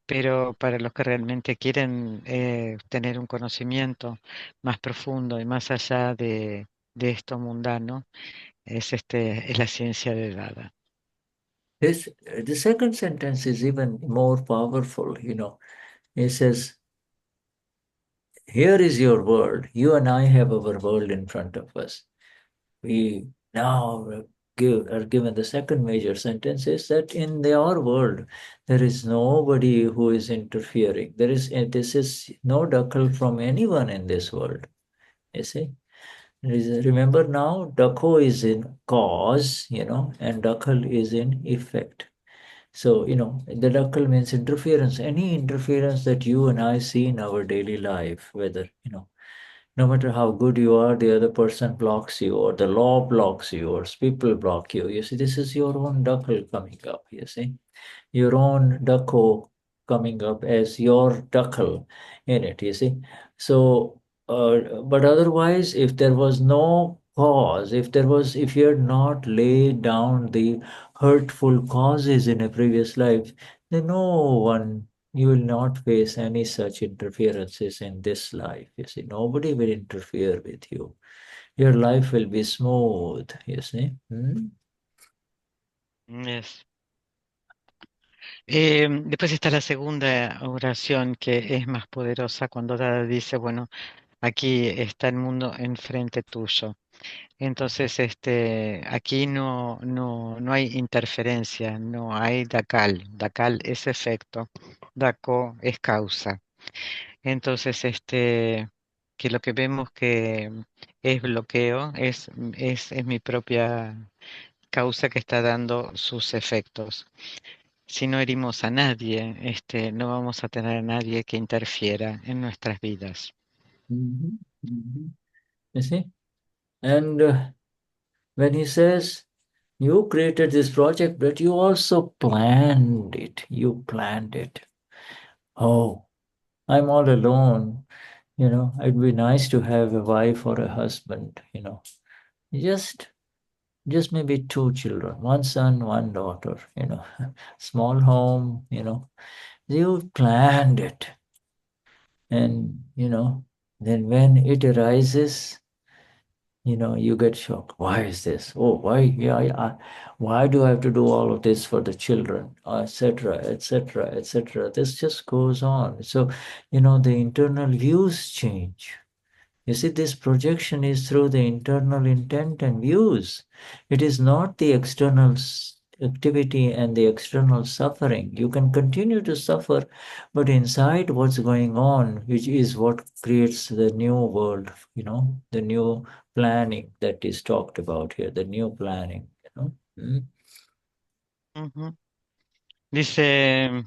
Pero para los que realmente quieren tener un conocimiento más profundo y más allá de esto mundano, es la ciencia de Dada. The second sentence is even more powerful, He says, here is your world. You and I have our world in front of us. We now are given the second major sentence is that in our world, there is nobody who is interfering. This is no duckle from anyone in this world. You see? Remember now, dukkha is in cause, and dukkha is in effect. So, the dukkha means interference. Any interference that you and I see in our daily life, whether, no matter how good you are, the other person blocks you, or the law blocks you, or people block you. You see, this is your own dukkha coming up, you see. Your own dukkha coming up as your dukkha in it, you see. So, but otherwise, if there was no cause, if you had not laid down the hurtful causes in a previous life, then you will not face any such interferences in this life. You see, nobody will interfere with you. Your life will be smooth, you see. Yes. Después está la segunda oración que es más poderosa cuando Dada dice, bueno, aquí está el mundo enfrente tuyo. Entonces, aquí no hay interferencia, no hay dakal. Dakal es efecto, dako es causa. Entonces, que lo que vemos que es bloqueo es mi propia causa que está dando sus efectos. Si no herimos a nadie, no vamos a tener a nadie que interfiera en nuestras vidas. You see? And when he says, you created this project, but you also planned it. You planned it. Oh, I'm all alone. It'd be nice to have a wife or a husband, Just maybe two children, one son, one daughter, small home, You planned it. And, then when it arises, you get shocked. Why is this? Oh, why? Yeah, why do I have to do all of this for the children, etc., etc., etc.? This just goes on. So, the internal views change. You see, this projection is through the internal intent and views. It is not the external activity and the external suffering. You can continue to suffer, but inside what's going on, which is what creates the new world, the new planning that is talked about here, the new planning, Ujú. Dice,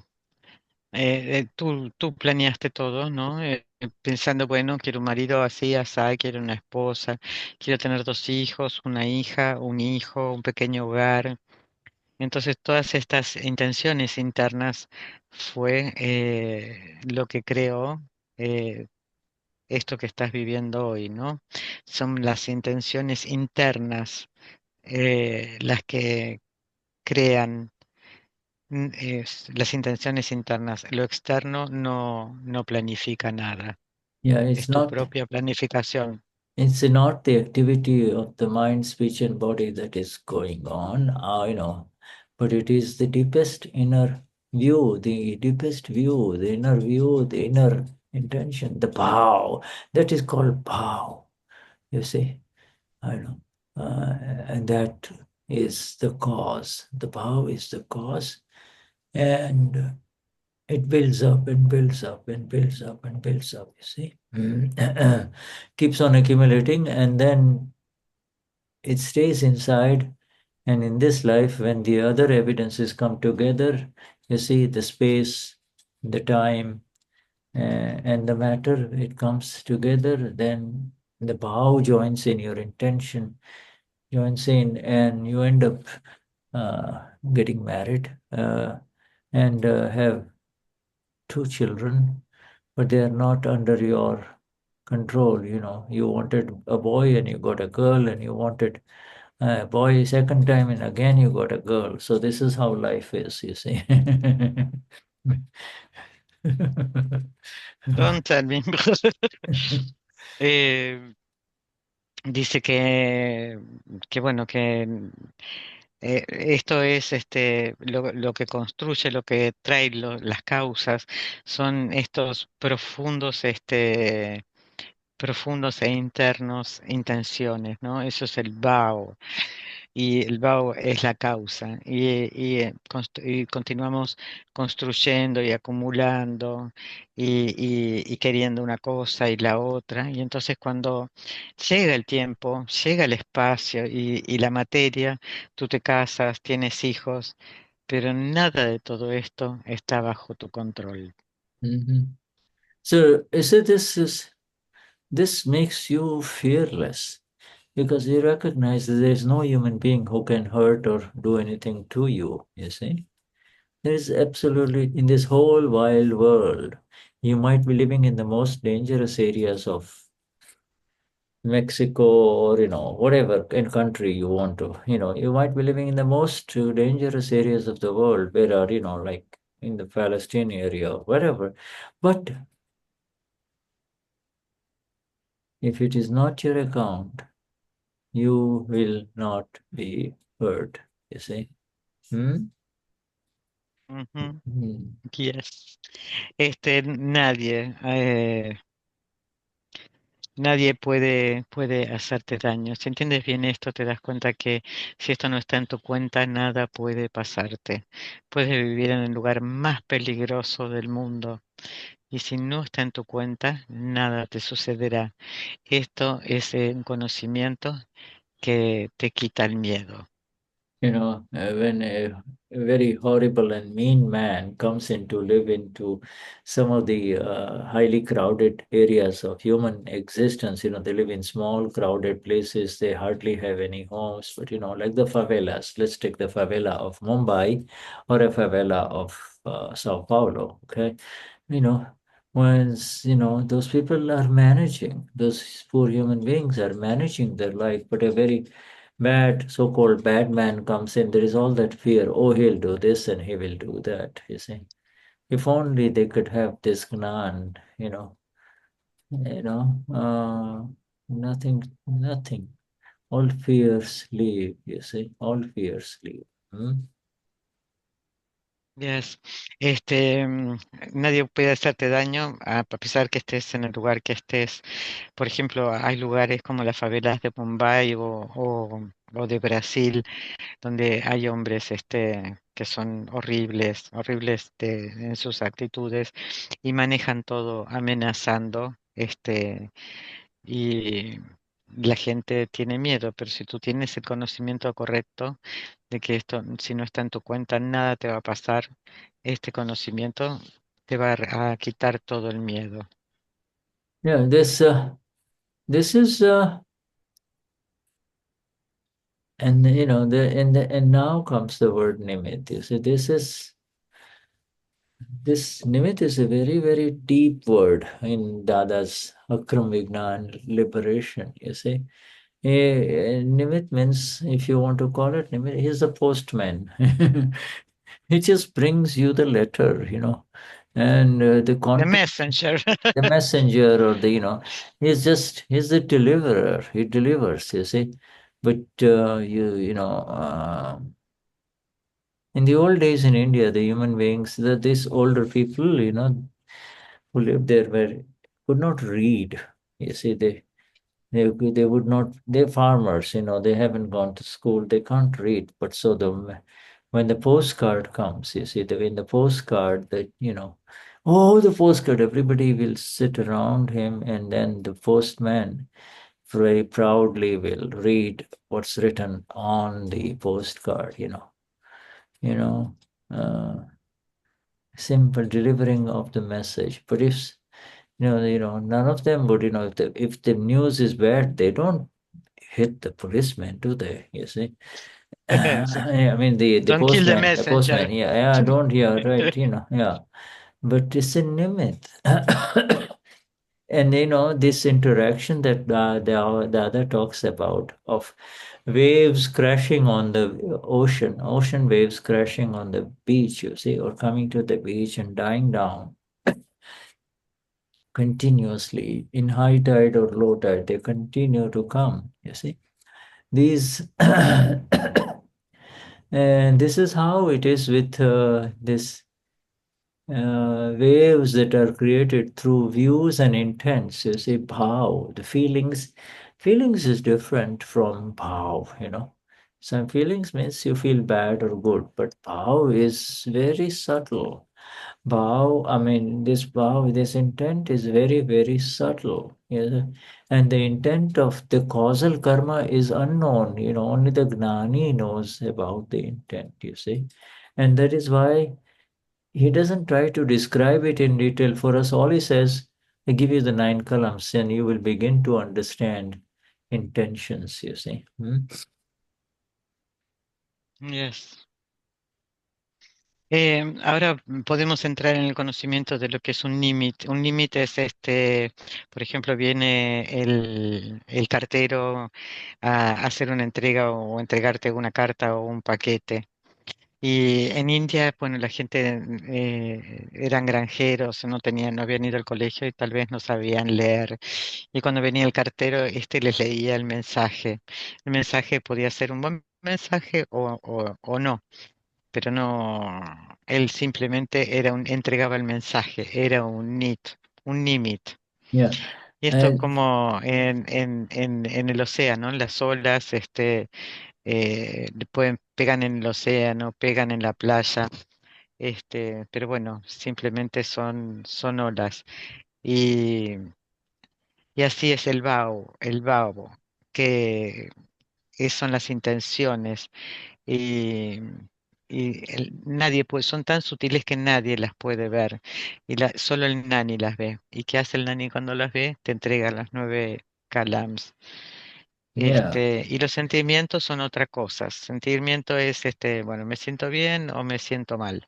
tú planeaste todo, ¿no? Pensando, bueno, quiero un marido así, así, quiero una esposa, quiero tener dos hijos, una hija, un hijo, un pequeño hogar. Entonces, todas estas intenciones internas fue lo que creó esto que estás viviendo hoy, ¿no? Son las intenciones internas las que crean las intenciones internas. Lo externo no planifica nada. Yeah, Es tu propia planificación. it's not the activity of the mind, speech, and body that is going on, but it is the deepest inner view, the deepest view, the inner view, the inner intention, the bow. That is called bow, you see. And that is the cause. The bow is the cause. And it builds up and builds up and builds up and builds up, you see. Keeps on accumulating, and then it stays inside. And in this life, when the other evidences come together, you see the space, the time, and the matter, it comes together, then the bow joins in, your intention joins in, and you end up getting married and have two children, but they are not under your control. You wanted a boy and you got a girl, and you wanted a boy second time, and again you got a girl. So this is how life is, you see. Don't tell me. Dice que bueno, que Esto es lo que construye, lo que trae las causas, son estos profundos e internos intenciones, ¿no? Eso es el Bao. Y el Bao es la causa. Y continuamos construyendo y acumulando y queriendo una cosa y la otra. Y entonces cuando llega el tiempo, llega el espacio y la materia, tú te casas, tienes hijos, pero nada de todo esto está bajo tu control. So this makes you fearless because you recognize that there is no human being who can hurt or do anything to you, you see. There is absolutely, in this whole wild world, you might be living in the most dangerous areas of Mexico or, whatever in country you want to, you might be living in the most dangerous areas of the world where are, like in the Palestine area or wherever. But if it is not your account, you will not be hurt, you see. Hmm? Ujú. Hmm. Yes. Nadie puede hacerte daño. Si entiendes bien esto, te das cuenta que si esto no está en tu cuenta, nada puede pasarte. Puedes vivir en el lugar más peligroso del mundo y si no está en tu cuenta, nada te sucederá. Esto es un conocimiento que te quita el miedo. When a very horrible and mean man comes in to live into some of the highly crowded areas of human existence, they live in small, crowded places. They hardly have any homes. But, like the favelas, let's take the favela of Mumbai or a favela of Sao Paulo, okay? You know, once, those people are managing, those poor human beings are managing their life, but a very bad, so-called bad man comes in, there is all that fear, oh, he'll do this and he will do that, you see. If only they could have this Gnan, nothing. All fears leave, you see, all fears leave. Yes. Nadie puede hacerte daño a pesar que estés en el lugar que estés. Por ejemplo, hay lugares como las favelas de Mumbai o de Brasil, donde hay hombres que son horribles, horribles en sus actitudes y manejan todo amenazando, y la gente tiene miedo, pero si tú tienes el conocimiento correcto de que esto, si no está en tu cuenta, nada te va a pasar, este conocimiento te va a quitar todo el miedo. Yeah, this is and and now comes the word nimit. You see, this nimit is a very, very deep word in Dada's Akram Vignan liberation, you see. Nimit means, if you want to call it nimit, he's the postman. He just brings you the letter, and the The content, messenger. the messenger or he's the deliverer. He delivers, you see. But in the old days in India, the human beings, these older people, who lived there could not read. You see, they would not. They're farmers, they haven't gone to school. They can't read. But so when the postcard comes, you see, when the postcard that oh, the postcard, everybody will sit around him, and then the postman very proudly will read what's written on the postcard. You know, uh, simple delivering of the message. But if none of them would, if the news is bad, they don't hit the policeman, do they? You see, I mean the Don't kill the postman, messenger. yeah, don't, yeah, right, yeah. But it's a nimit. And this interaction that the other talks about of waves crashing on the ocean waves crashing on the beach, you see, or coming to the beach and dying down continuously in high tide or low tide, they continue to come, you see. These And this is how it is with this waves that are created through views and intents. You see, bhav, the feelings is different from bhav, you know. Some feelings means you feel bad or good, but bhav is very subtle. Bhav, I mean, this bhav, this intent is very, very subtle. Yeah? And the intent of the causal karma is unknown. You know, only the Gnani knows about the intent, you see. And that is why he doesn't try to describe it in detail for us. All he says, I give you the 9 columns and you will begin to understand intentions, you see. Yes. Ahora podemos entrar en el conocimiento de lo que es un límite. Un límite es por ejemplo, viene el cartero a hacer una entrega o entregarte una carta o un paquete. Y en India, bueno, la gente eran granjeros, no habían ido al colegio y tal vez no sabían leer. Y cuando venía el cartero, les leía el mensaje. El mensaje podía ser un buen mensaje o no, pero no, él simplemente entregaba el mensaje, era un nimit. Yeah. Y esto es And como en el océano, las olas, pegan en el océano, pegan en la playa, pero bueno, simplemente son olas. Y, y así es el vaho, que son las intenciones. Y, nadie puede, son tan sutiles que nadie las puede ver. Y solo el nani las ve. ¿Y qué hace el nani cuando las ve? Te entrega las 9 kalams. yeah. Y los sentimientos son otra cosa. Sentimiento es bueno, me siento bien o me siento mal.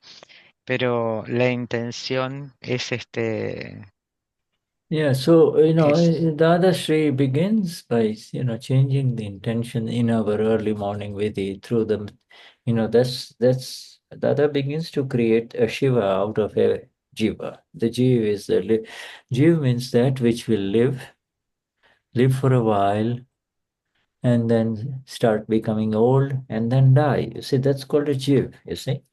Pero la intención es Yeah, so es Dadashri begins by changing the intention in our early morning vidhi through the, that's Dada begins to create a Shiva out of a Jiva. The Jiva is Jiva means that which will live for a while, and then start becoming old and then die. You see, that's called a Jiv. You see,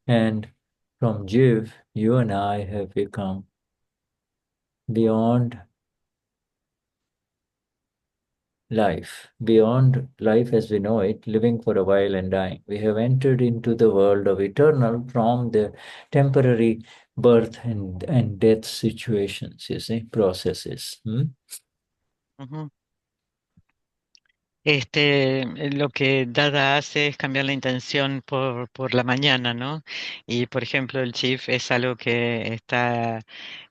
and from Jiv, you and I have become beyond beyond life as we know it, living for a while and dying. We have entered into the world of eternal from the temporary birth and death situations, you see, processes. ujú. Lo que Dada hace es cambiar la intención por la mañana, ¿no? Y por ejemplo, el chief es algo que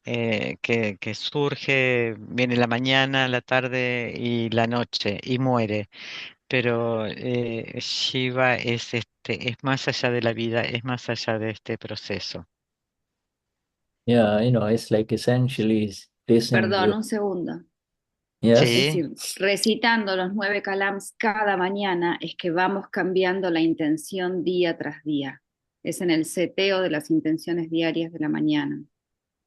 que surge, viene la mañana, la tarde y la noche y muere. Pero Shiva es más allá de la vida, es más allá de este proceso. Yeah, it's like essentially placing Perdón, you. un segundo. Yes? Es Sí, decir, recitando los 9 kalams cada mañana es que vamos cambiando la intención día tras día. Es en el seteo de las intenciones diarias de la mañana,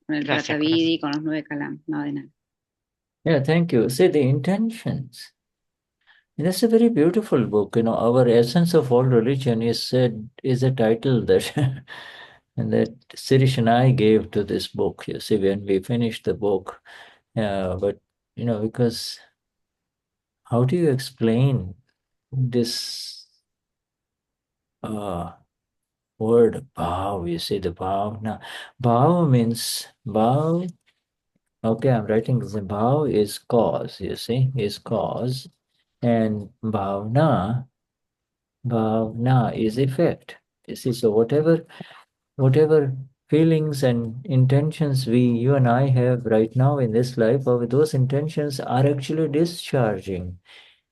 con el gracias, corazón. Pratabidi, con los 9 kalams, no de nada. Yeah, thank you. See, the intentions. That's a very beautiful book. Our Essence of All Religion is a title that and that Sirish and I gave to this book. You see, when we finished the book, but because how do you explain this word bhav? You see, the bhav. Now, bhav means bhav. Okay, I'm writing this. Bhav is cause. You see, is cause, and bhavna is effect. You see, so whatever feelings and intentions you and I have right now in this life, those intentions are actually discharging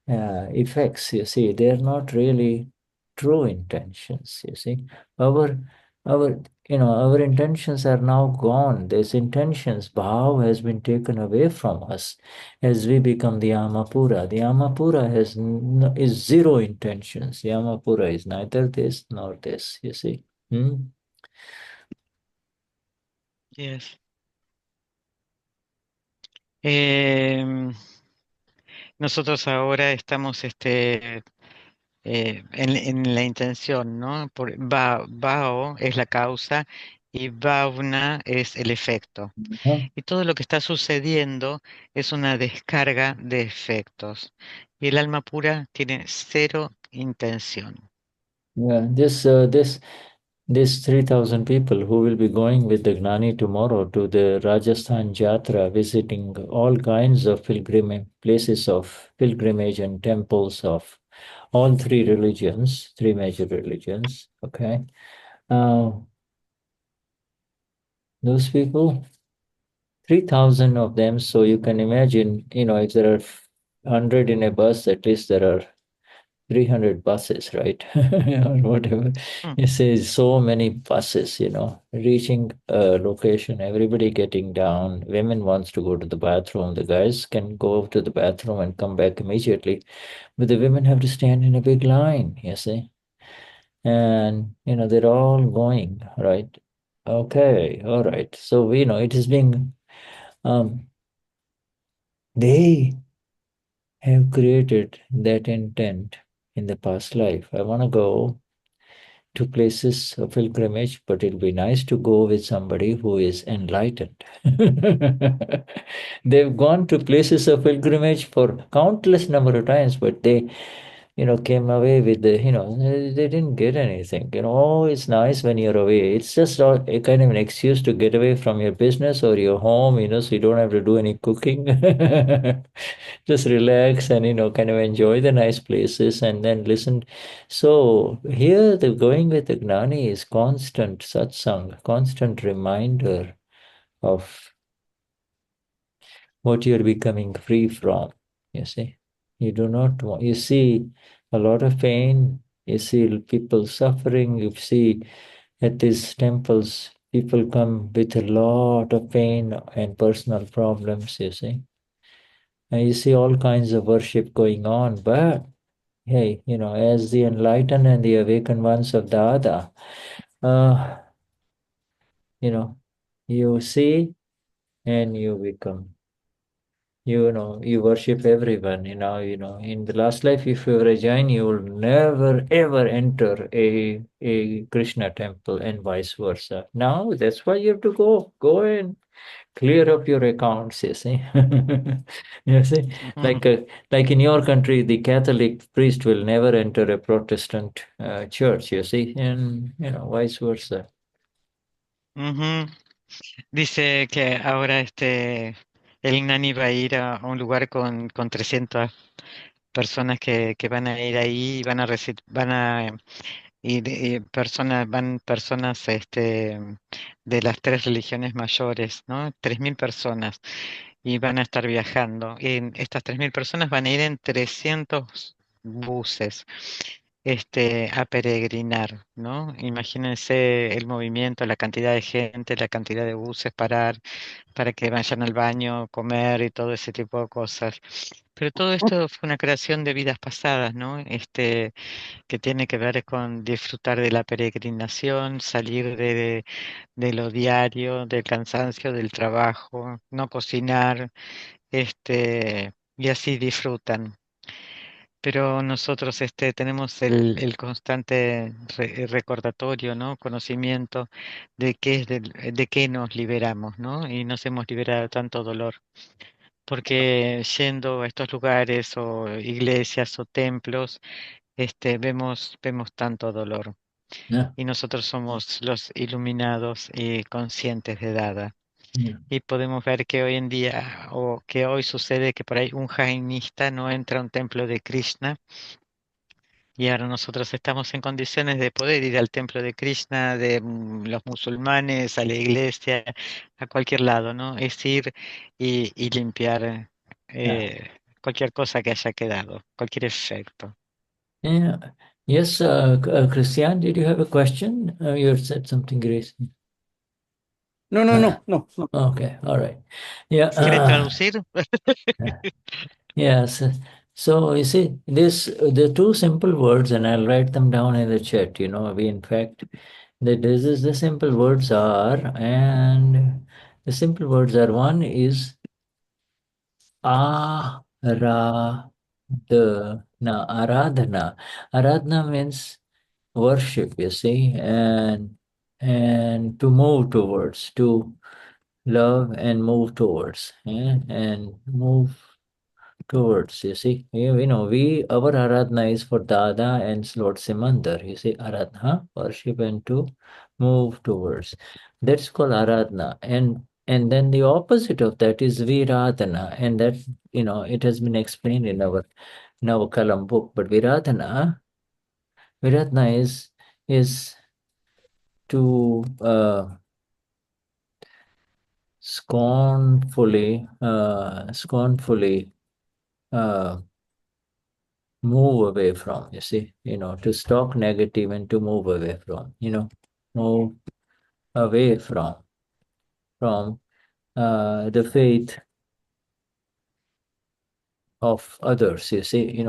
effects. You see, they are not really true intentions. You see, our our our intentions are now gone. These intentions, bhav has been taken away from us as we become the Amapura. The Amapura is zero intentions. The Amapura is neither this nor this. You see. Yes. Em, Nosotros ahora estamos en la intención, ¿no? Bao es la causa y Bhavna es el efecto. Huh? Y todo lo que está sucediendo es una descarga de efectos. Y el alma pura tiene cero intención. Yeah, this 3,000 people who will be going with the Gnani tomorrow to the Rajasthan Jatra, visiting all kinds of pilgrimage places of pilgrimage and temples of all three religions, three major religions. Okay, uh, those people, 3,000 of them. So you can imagine, if there are 100 in a bus, at least there are 300 buses, right? Or whatever. Mm, You say so many buses, reaching a location, everybody getting down. Women wants to go to the bathroom. The guys can go to the bathroom and come back immediately. But the women have to stand in a big line, you see. And, they're all going, right? Okay, all right. So, it is being, they have created that intent in the past life. I want to go to places of pilgrimage, but it'll be nice to go with somebody who is enlightened. They've gone to places of pilgrimage for countless number of times, but they, came away with they didn't get anything. Oh, it's nice when you're away. It's just a kind of an excuse to get away from your business or your home, so you don't have to do any cooking. Just relax and, kind of enjoy the nice places and then listen. So here the going with the Gnani is constant satsang, constant reminder of what you're becoming free from. You see, you do not want, you see a lot of pain, you see people suffering, you see at these temples, people come with a lot of pain and personal problems, you see. And you see all kinds of worship going on, but hey, as the enlightened and the awakened ones of Dada, uh, you know, you see and you become. You worship everyone. In the last life, if you were a Jain, you will never ever enter a Krishna temple and vice versa. Now that's why you have to go and clear up your accounts. You see, you see, ujú, like in your country, the Catholic priest will never enter a Protestant church. You see, and vice versa. ujú. Dice que ahora el Nani va a ir a un lugar con 300 personas que van a ir ahí y van a y van personas de las tres religiones mayores, ¿no? 3.000 personas y van a estar viajando. Y estas 3.000 personas van a ir en 300 buses a peregrinar, ¿no? Imagínense el movimiento, la cantidad de gente, la cantidad de buses para que vayan al baño, comer y todo ese tipo de cosas. Pero todo esto fue una creación de vidas pasadas, ¿no? Que tiene que ver con disfrutar de la peregrinación, salir de lo diario, del cansancio, del trabajo, no cocinar, y así disfrutan. Pero nosotros tenemos el constante recordatorio, ¿no? Conocimiento de qué nos liberamos, ¿no? Y nos hemos liberado de tanto dolor. Porque yendo a estos lugares o iglesias o templos, vemos tanto dolor. Yeah. Y nosotros somos los iluminados y conscientes de Dada. Yeah. Y podemos ver que hoy en día, o que hoy sucede que por ahí un jainista no entra a un templo de Krishna, y ahora nosotros estamos en condiciones de poder ir al templo de Krishna, de los musulmanes, a la iglesia, a cualquier lado, ¿no? Es ir y limpiar Yeah. cualquier cosa que haya quedado, cualquier efecto. Yeah. Yes, Christian, did you have a question? You had said something, Grace. No, no, Ah, no, no, no. okay, all right. Yeah. ¿Quieres traducir? Yes. So you see, the two simple words, and I'll write them down in the chat. We in fact, this is the simple words are, and the simple words are one is a ra now aradhana. Aradhana means worship, you see, and to move towards, to love and move towards, and move towards, you see. Our aradhana is for Dada and Lord Simandar, you see, aradhana, worship, and to move towards. That's called aradhana. And then the opposite of that is viradhana, and that, it has been explained in our Kalam book. But viradhana is to scornfully uh, move away from, you see, to stalk negative and to move away from, move away from the faith of others, you see.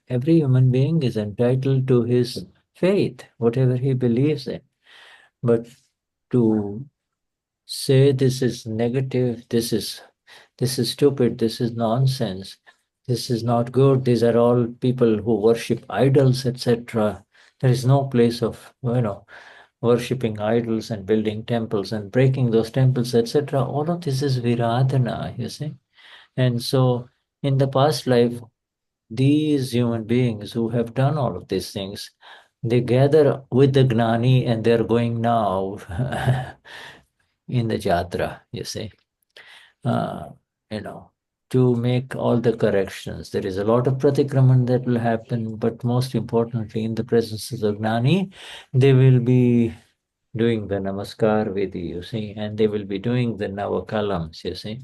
Every human being is entitled to his faith, whatever he believes in. But to say this is negative, this is stupid, this is nonsense, this is not good, these are all people who worship idols, etc. There is no place of, worshipping idols and building temples and breaking those temples, etc. All of this is viradhana, you see. And so in the past life, these human beings who have done all of these things, they gather with the Gnani and they're going now in the Jatra, you see, uh, you know, to make all the corrections. There is a lot of pratikraman that will happen, but most importantly, in the presence of the Gnani, they will be doing the Namaskar Vidhi, you see, and they will be doing the Navakalams, you see,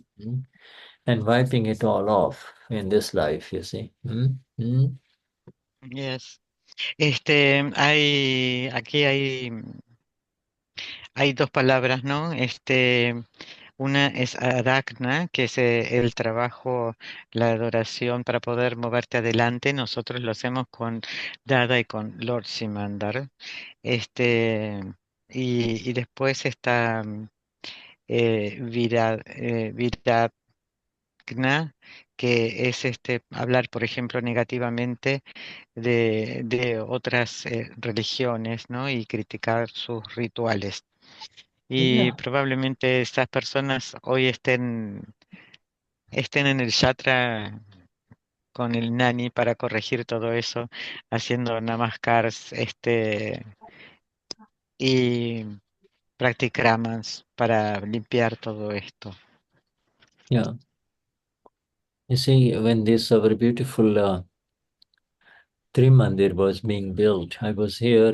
and wiping it all off in this life, you see. Yes. Aquí hay dos palabras, ¿no? Una es arakna, que es el trabajo, la adoración para poder moverte adelante. Nosotros lo hacemos con Dada y con Lord Simandar. Y después está Viratna, que es hablar, por ejemplo, negativamente de otras religiones, ¿no? Y criticar sus rituales. Y Yeah. probablemente estas personas hoy estén en el yatra con el nani para corregir todo eso, haciendo namaskars, y practicramans para limpiar todo esto. Yeah. You see, when this our beautiful Trimandir was being built, I was here,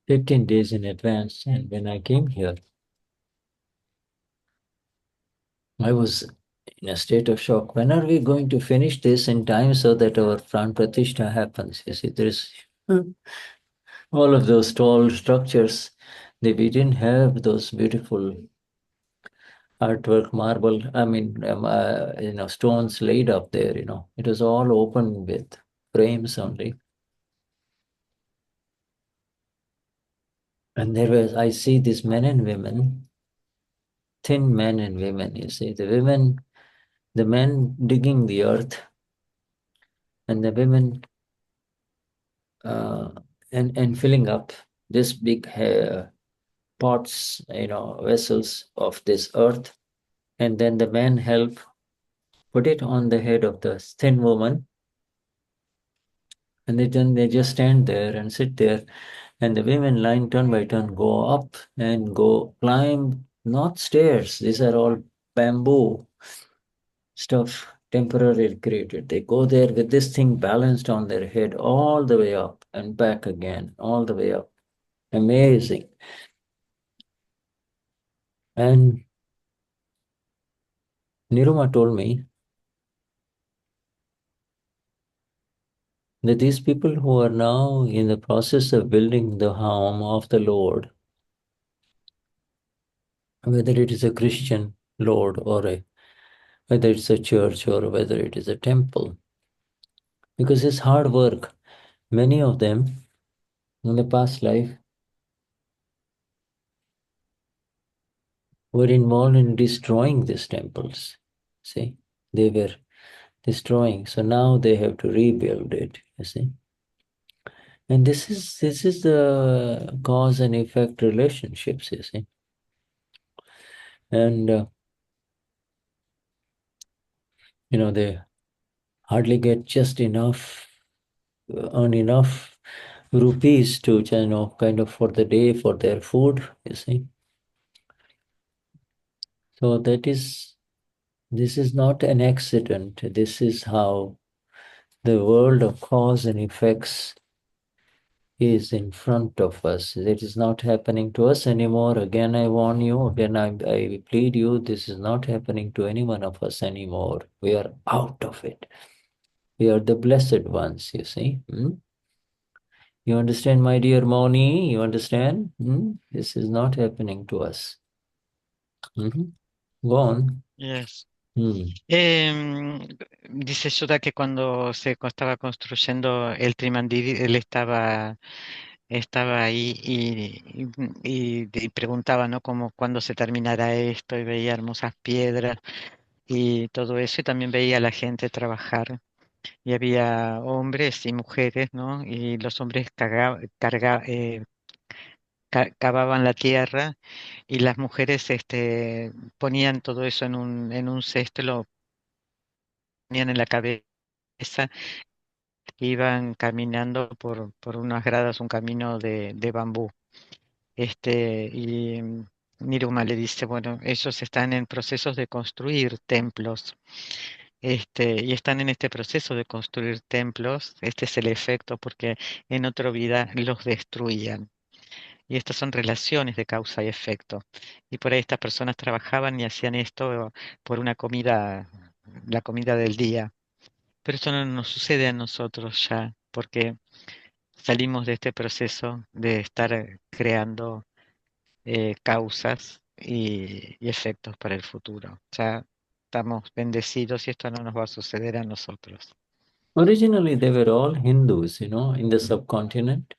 15 days in advance. And when I came here, I was in a state of shock. When are we going to finish this in time so that our Pran Pratishtha happens? You see, there's all of those tall structures. We didn't have those beautiful artwork, marble, stones laid up there, It was all open with frames only. And I see these men and women, thin men and women, you see, the men digging the earth, and the women and filling up this big pots, vessels of this earth, and then the men help put it on the head of the thin woman, and they just stand there and sit there, and the women line turn by turn go up and go climb, not stairs, these are all bamboo stuff temporarily created. They go there with this thing balanced on their head all the way up and back again, all the way up. Amazing. And Niruma told me that these people who are now in the process of building the home of the Lord, whether it is a Christian Lord or whether it's a church or whether it is a temple, because it's hard work. Many of them in the past life were involved in destroying these temples. See, they were destroying. So now they have to rebuild it, you see. And this is the cause and effect relationships, you see. And they hardly get just enough, earn enough rupees to, kind of for the day for their food, you see. So this is not an accident. This is how the world of cause and effects is in front of us. It is not happening to us anymore. Again, I warn you, again, I plead you, this is not happening to any one of us anymore. We are out of it. We are the blessed ones, you see. You understand, my dear Moni? You understand? This is not happening to us. Go on. Yes. Hmm. Dice Shuddha que cuando estaba construyendo el Trimandiri, él estaba ahí y preguntaba, ¿no? Como cuándo se terminará esto, y veía hermosas piedras y todo eso, y también veía a la gente trabajar. Y había hombres y mujeres, ¿no? Y los hombres cavaban la tierra, y las mujeres ponían todo eso en un cesto, y lo ponían en la cabeza, iban caminando por unas gradas, un camino de bambú. Y Niruma le dice, bueno, ellos están en procesos de construir templos. Y están en este proceso de construir templos. Este es el efecto, porque en otra vida los destruían. Y estas son relaciones de causa y efecto. Y por ahí estas personas trabajaban y hacían esto por una comida, la comida del día. Pero esto no nos sucede a nosotros ya, porque salimos de este proceso de estar creando causas y efectos para el futuro. Ya estamos bendecidos y esto no nos va a suceder a nosotros. Originally, they were all Hindus, in the subcontinent.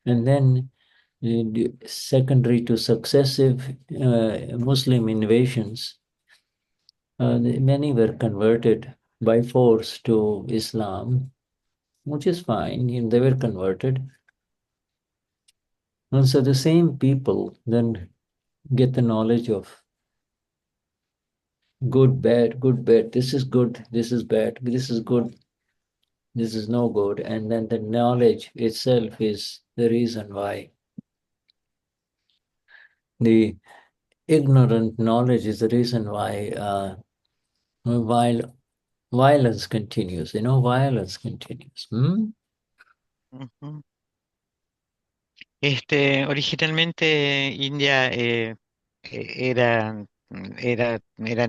And then, secondary to successive Muslim invasions, many were converted by force to Islam, which is fine, they were converted. And so the same people then get the knowledge of good, bad, this is good, this is bad, this is good, this is no good. And then the knowledge itself is the reason why. The ignorant knowledge is the reason why while violence continues, violence continues. Ujú. Originalmente India eran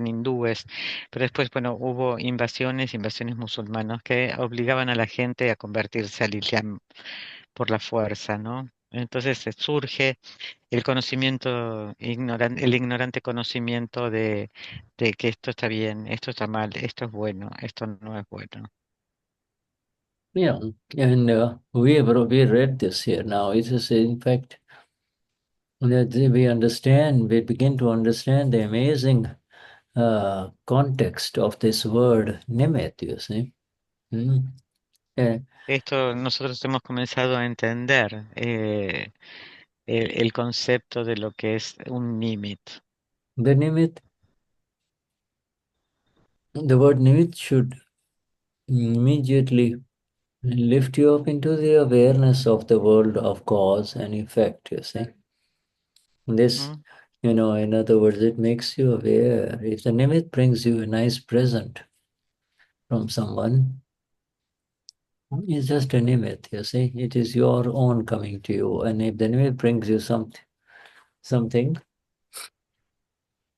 hindúes, pero después, bueno, hubo invasiones musulmanas que obligaban a la gente a convertirse al Islam por la fuerza, ¿no? Entonces surge el conocimiento ignorante, el ignorante conocimiento de que esto está bien, esto está mal, esto es bueno, esto no es bueno. Yeah, and we read this here now. It is, in fact, that we begin to understand the amazing context of this word nimit, you see. Esto nosotros hemos comenzado a entender el concepto de lo que es un nimit. The nimit, the word nimit should immediately lift you up into the awareness of the world of cause and effect, you see. This, in other words, it makes you aware. If the nimit brings you a nice present from someone, it's just a nimit, you see. It is your own coming to you. And if the nimit brings you something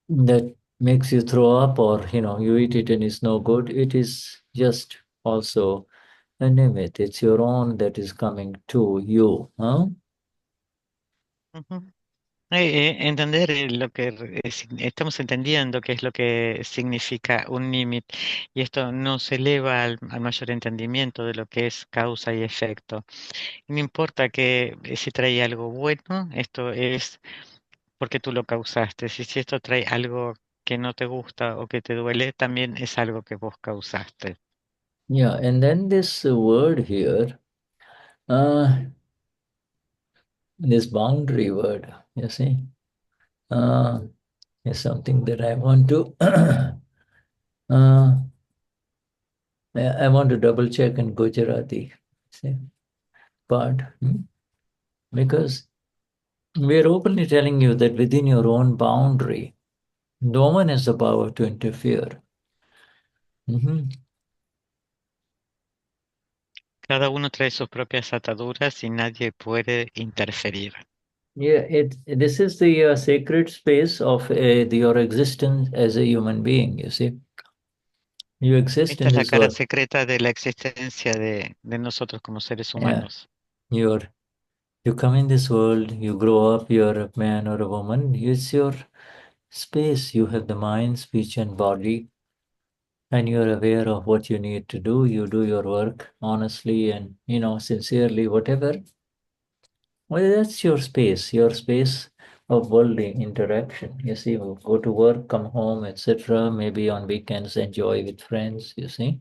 that makes you throw up, or you eat it and it's no good, it is just also a nimit. It's your own that is coming to you. Entender lo que estamos entendiendo, qué es lo que significa un nimit, y esto nos eleva al mayor entendimiento de lo que es causa y efecto. No importa que si trae algo bueno, esto es porque tú lo causaste. Si esto trae algo que no te gusta o que te duele, también es algo que vos causaste. Yeah, and then this word here, uh, this boundary word, you see, is something that I want to uh, I want to double check in Gujarati, see, part, because we're openly telling you that within your own boundary, no one has the power to interfere. Cada uno trae sus propias ataduras y nadie puede interferir. Yeah, this is the sacred space of your existence as a human being, you see. You exist Esta in es la this cara world. secreta de la existencia de nosotros como seres Yeah, humanos. you come in this world, you grow up, you're a man or a woman, it's your space. You have the mind, speech, and body, and you're aware of what you need to do. You do your work honestly and, sincerely, whatever. Well, that's your space of worldly interaction. You see, we'll go to work, come home, etc. Maybe on weekends, enjoy with friends, you see.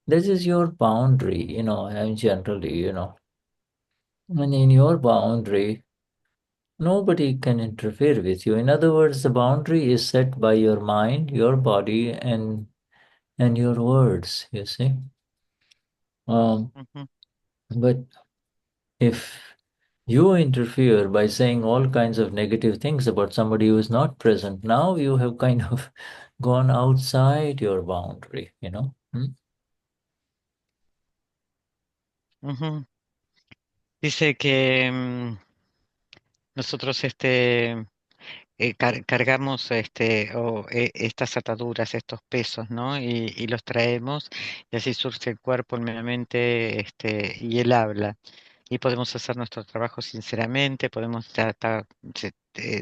This is your boundary, and generally, and in your boundary, nobody can interfere with you. In other words, the boundary is set by your mind, your body, and your words, you see. But if you interfere by saying all kinds of negative things about somebody who is not present, now you have kind of gone outside your boundary, Dice que nosotros cargamos estas ataduras, estos pesos, ¿no? Y los traemos y así surge el cuerpo, la mente y el habla. Y podemos hacer nuestro trabajo sinceramente, podemos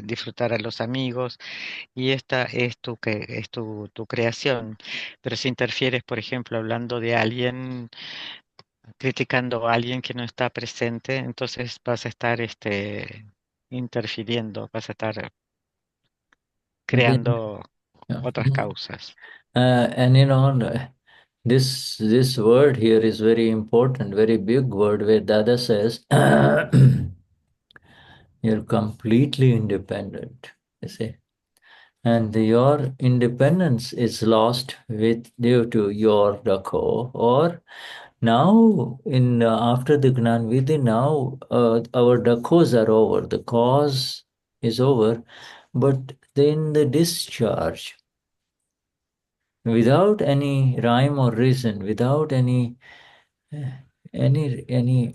disfrutar a los amigos y esta es tu creación. Pero si interfieres, por ejemplo, hablando de alguien, criticando a alguien que no está presente, entonces vas a estar interfiriendo, vas a estar And then, creando otras causas. and this word here is very important, very big word where Dada says you're completely independent, you see. And your independence is lost with due to your Dakho, or now in after the Gnan Vidhi, now our Dakhos are over, the cause is over, but then the discharge, without any rhyme or reason, without any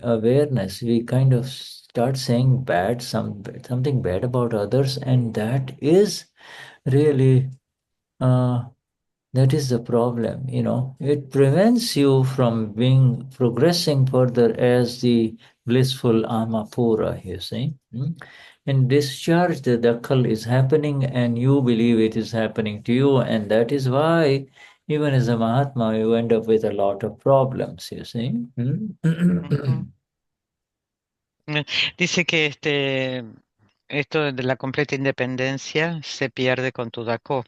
awareness, we kind of start saying something bad about others, and that is really that is the problem. It prevents you from progressing further as the blissful Amapura, you see. In discharge, the dakhal is happening and you believe it is happening to you, and that is why even as a Mahatma you end up with a lot of problems, you see. Dice que esto de la completa independencia se pierde con tu Dako.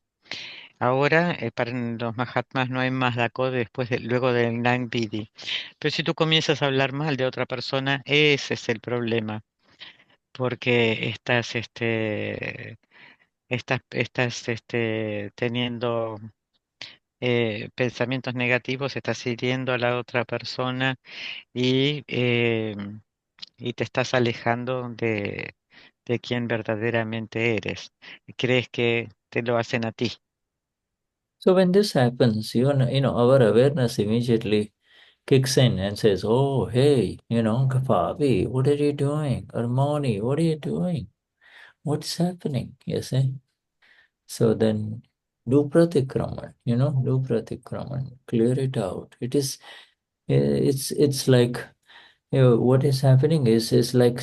Ahora, para los Mahatmas no hay más Dako luego del Gnani Vidhi. Pero si tú comienzas a hablar mal de otra persona, ese es el problema, porque estás teniendo pensamientos negativos, estás hiriendo a la otra persona y, eh, y te estás alejando de quien verdaderamente eres. Crees que te lo hacen a ti. So when this happens, our awareness immediately kicks in and says, "Oh, hey, Kapavi, what are you doing? Armani, what are you doing? What's happening?" You see? So then do pratikraman, do pratikraman, clear it out. It's like, what is happening is like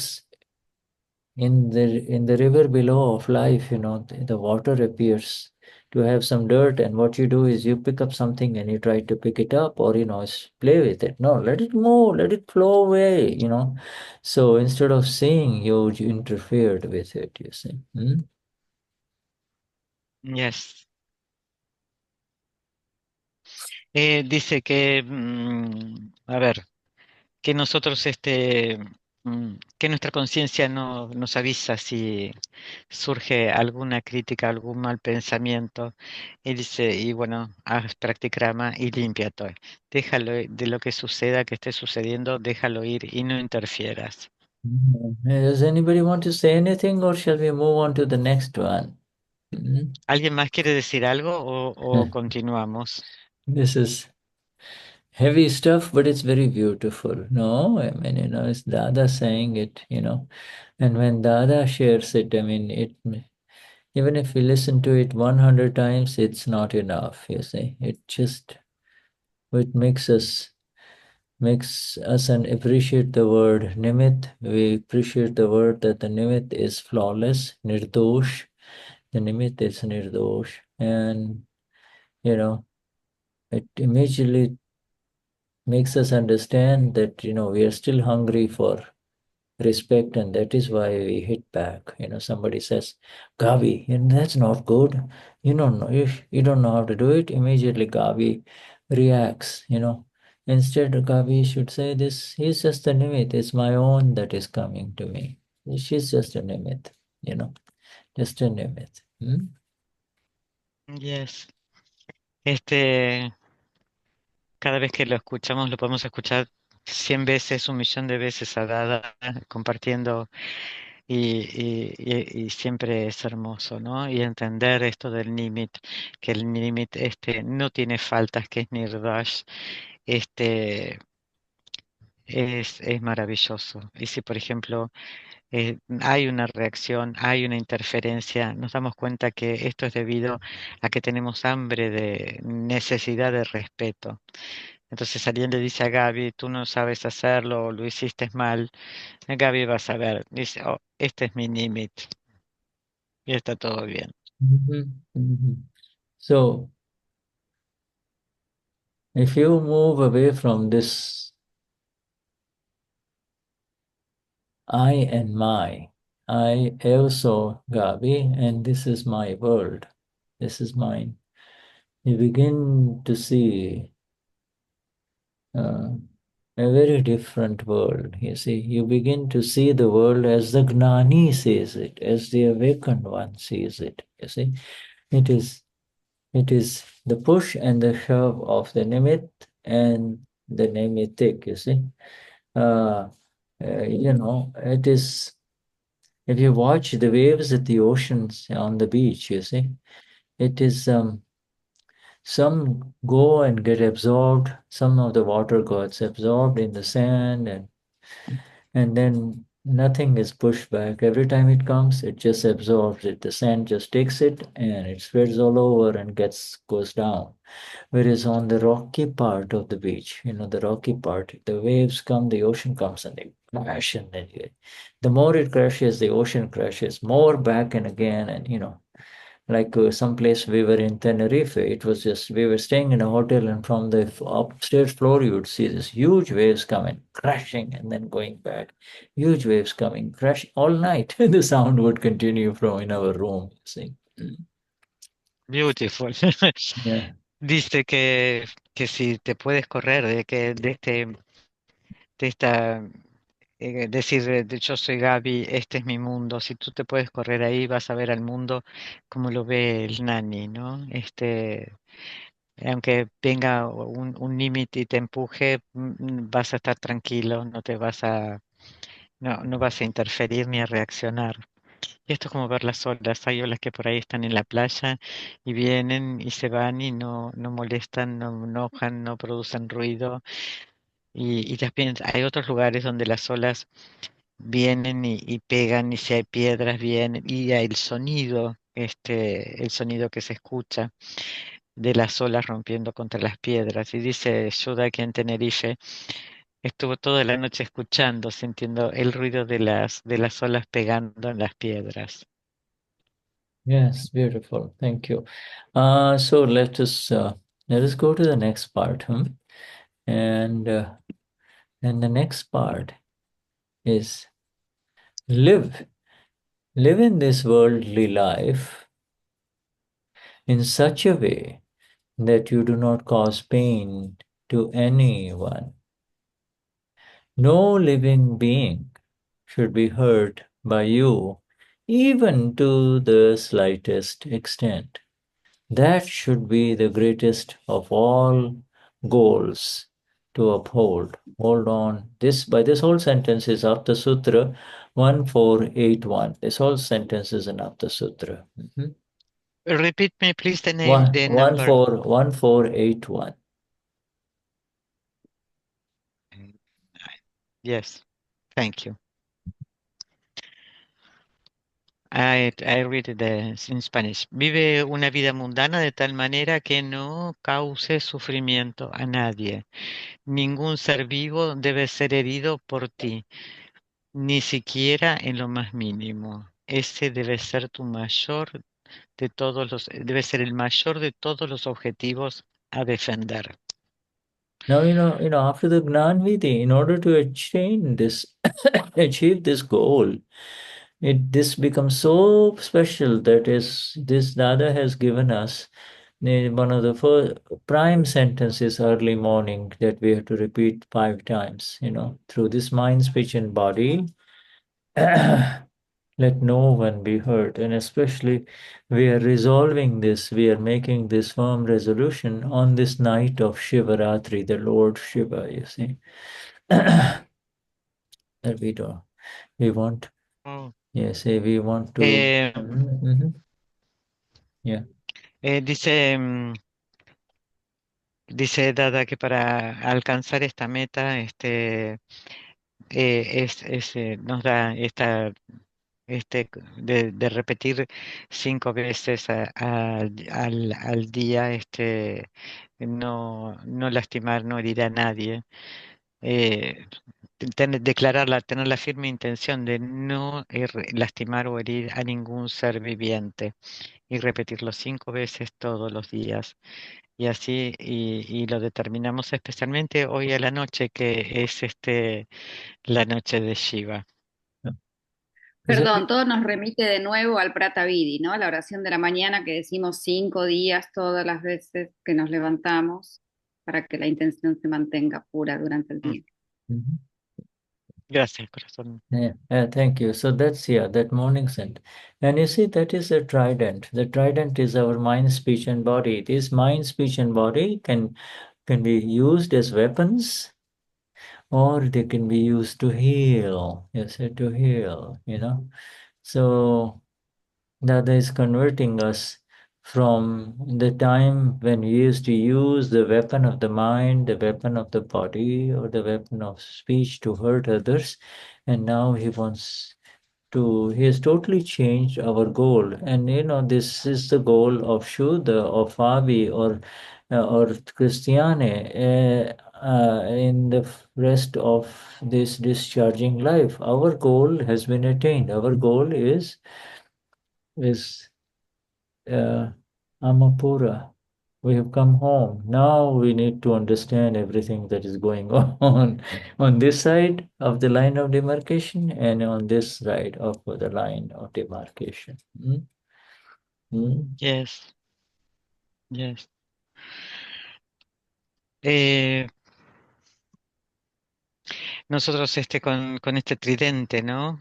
in the river below of life, the water appears to have some dirt, and what you do is you pick up something and you try to pick it up, or play with it. No, let it move, let it flow away. So instead of seeing, you interfered with it, you see. Yes. Dice que, a ver, que nosotros, que nuestra conciencia no, nos avisa si surge alguna crítica, algún mal pensamiento. Y dice, y bueno, haz practikrama y límpiate. Déjalo de lo que suceda, que esté sucediendo, déjalo ir y no interfieras. Does anybody want to say anything, or shall we move on to the next one? ¿Alguien más quiere decir algo o continuamos? This is heavy stuff, but it's very beautiful. No, I mean, it's Dada saying it, and when Dada shares it, I mean, even if we listen to it 100 times, it's not enough, you see. It makes us and appreciate the word nimit. We appreciate the word that the nimit is flawless, nirdosh. The nimit is nirdosh. And, it immediately makes us understand that, we are still hungry for respect, and that is why we hit back. Somebody says, Gavi, that's not good. You don't know how to do it. Immediately Gavi reacts, Instead, Gavi should say this, he's just a nimit, it's my own that is coming to me. She's just a nimit, just a nimit. Yes. Cada vez que lo escuchamos, lo podemos escuchar 100 veces, 1 millón de veces a Dada, compartiendo, y siempre es hermoso, ¿no? Y entender esto del Nimit, que el Nimit no tiene faltas, que es Nirdash, este, es maravilloso. Y si, por ejemplo, hay una reacción, hay una interferencia, nos damos cuenta que esto es debido a que tenemos hambre de necesidad de respeto. Entonces alguien le dice a Gaby, tú no sabes hacerlo, o lo hiciste mal. Gaby va a saber, dice, oh, este es mi límite y está todo bien. So, if you move away from this I and my, I also Gabi, and this is my world, this is mine, you begin to see a very different world. You see, you begin to see the world as the Gnani sees it, as the awakened one sees it. You see, it is the push and the shove of the nimit and the nimitic. You see, it is. If you watch the waves at the oceans on the beach, you see, it is. Some go and get absorbed. Some of the water gets absorbed in the sand, and then nothing is pushed back. Every time it comes, it just absorbs it. The sand just takes it and it spreads all over and goes down. Whereas on the rocky part of the beach, the rocky part, the waves come, the ocean comes, and they crash, and then the more it crashes, the ocean crashes more back and again, and like someplace we were in Tenerife, it was just, we were staying in a hotel, and from the upstairs floor, you would see this huge waves coming, crashing, and then going back. Huge waves coming, crashing all night. The sound would continue from in our room. See? Beautiful. Yeah. Dice que si te puedes correr de esta, decir, yo soy Gaby, este es mi mundo, si tú te puedes correr ahí, vas a ver al mundo como lo ve el Nani, ¿no? Aunque venga un límite y te empuje, vas a estar tranquilo, no vas a interferir ni a reaccionar. Y esto es como ver las olas. Hay olas que por ahí están en la playa y vienen y se van y no molestan, no enojan, no producen ruido. Y también hay otros lugares donde las olas vienen y pegan, y si hay piedras vienen, y hay el sonido que se escucha de las olas rompiendo contra las piedras. Y dice Shuddha aquí en Tenerife, estuvo toda la noche escuchando, sintiendo el ruido de las olas pegando en las piedras. Yes, beautiful. Thank you. So let us go to the next part. And the next part is live in this worldly life in such a way that you do not cause pain to anyone. No living being should be hurt by you, even to the slightest extent. That should be the greatest of all goals to uphold. Hold on. This whole sentence is Apta Sutra 1481. This whole sentence is an Apta Sutra. Repeat me, please, the name, the number. 1481. Yes, thank you. I read it in Spanish. Vive una vida mundana de tal manera que no cause sufrimiento a nadie. Ningún ser vivo debe ser herido por ti, ni siquiera en lo más mínimo. Ese debe ser debe ser el mayor de todos los objetivos a defender. Now, after the Gnanvidi, in order to achieve this goal, this becomes so special that this Dada has given us one of the first prime sentences early morning that we have to repeat 5 times, through this mind, speech, and body. Let no one be hurt. And especially, we are resolving this, we are making this firm resolution on this night of Shivrarri, the Lord Shiva, you see. That we want, yes, we want to. Yeah. Dice Dada que para alcanzar esta meta, nos da de repetir 5 veces al día, no lastimar, no herir a nadie, tener la firme intención de no lastimar o herir a ningún ser viviente y repetirlo 5 veces todos los días. Y así, y lo determinamos especialmente hoy a la noche, que es la noche de Shiva. Perdón, todo nos remite de nuevo al Pratavidi, ¿no? La oración de la mañana que decimos 5 días todas las veces que nos levantamos para que la intención se mantenga pura durante el día. Gracias, corazón. Thank you. So that's, that morning scent. And you see, that is a trident. The trident is our mind, speech, and body. This mind, speech, and body can be used as weapons, or they can be used to heal. Yes, to heal, So Dada is converting us from the time when we used to use the weapon of the mind, the weapon of the body, or the weapon of speech to hurt others. And now he has totally changed our goal. And this is the goal of Shuddha, or Fabi, or Christiane in the rest of this discharging life. Our goal has been attained. Our goal is Amapura. We have come home. Now we need to understand everything that is going on this side of the line of demarcation and on this side of the line of demarcation. Yes. Yes. Nosotros con este tridente, ¿no?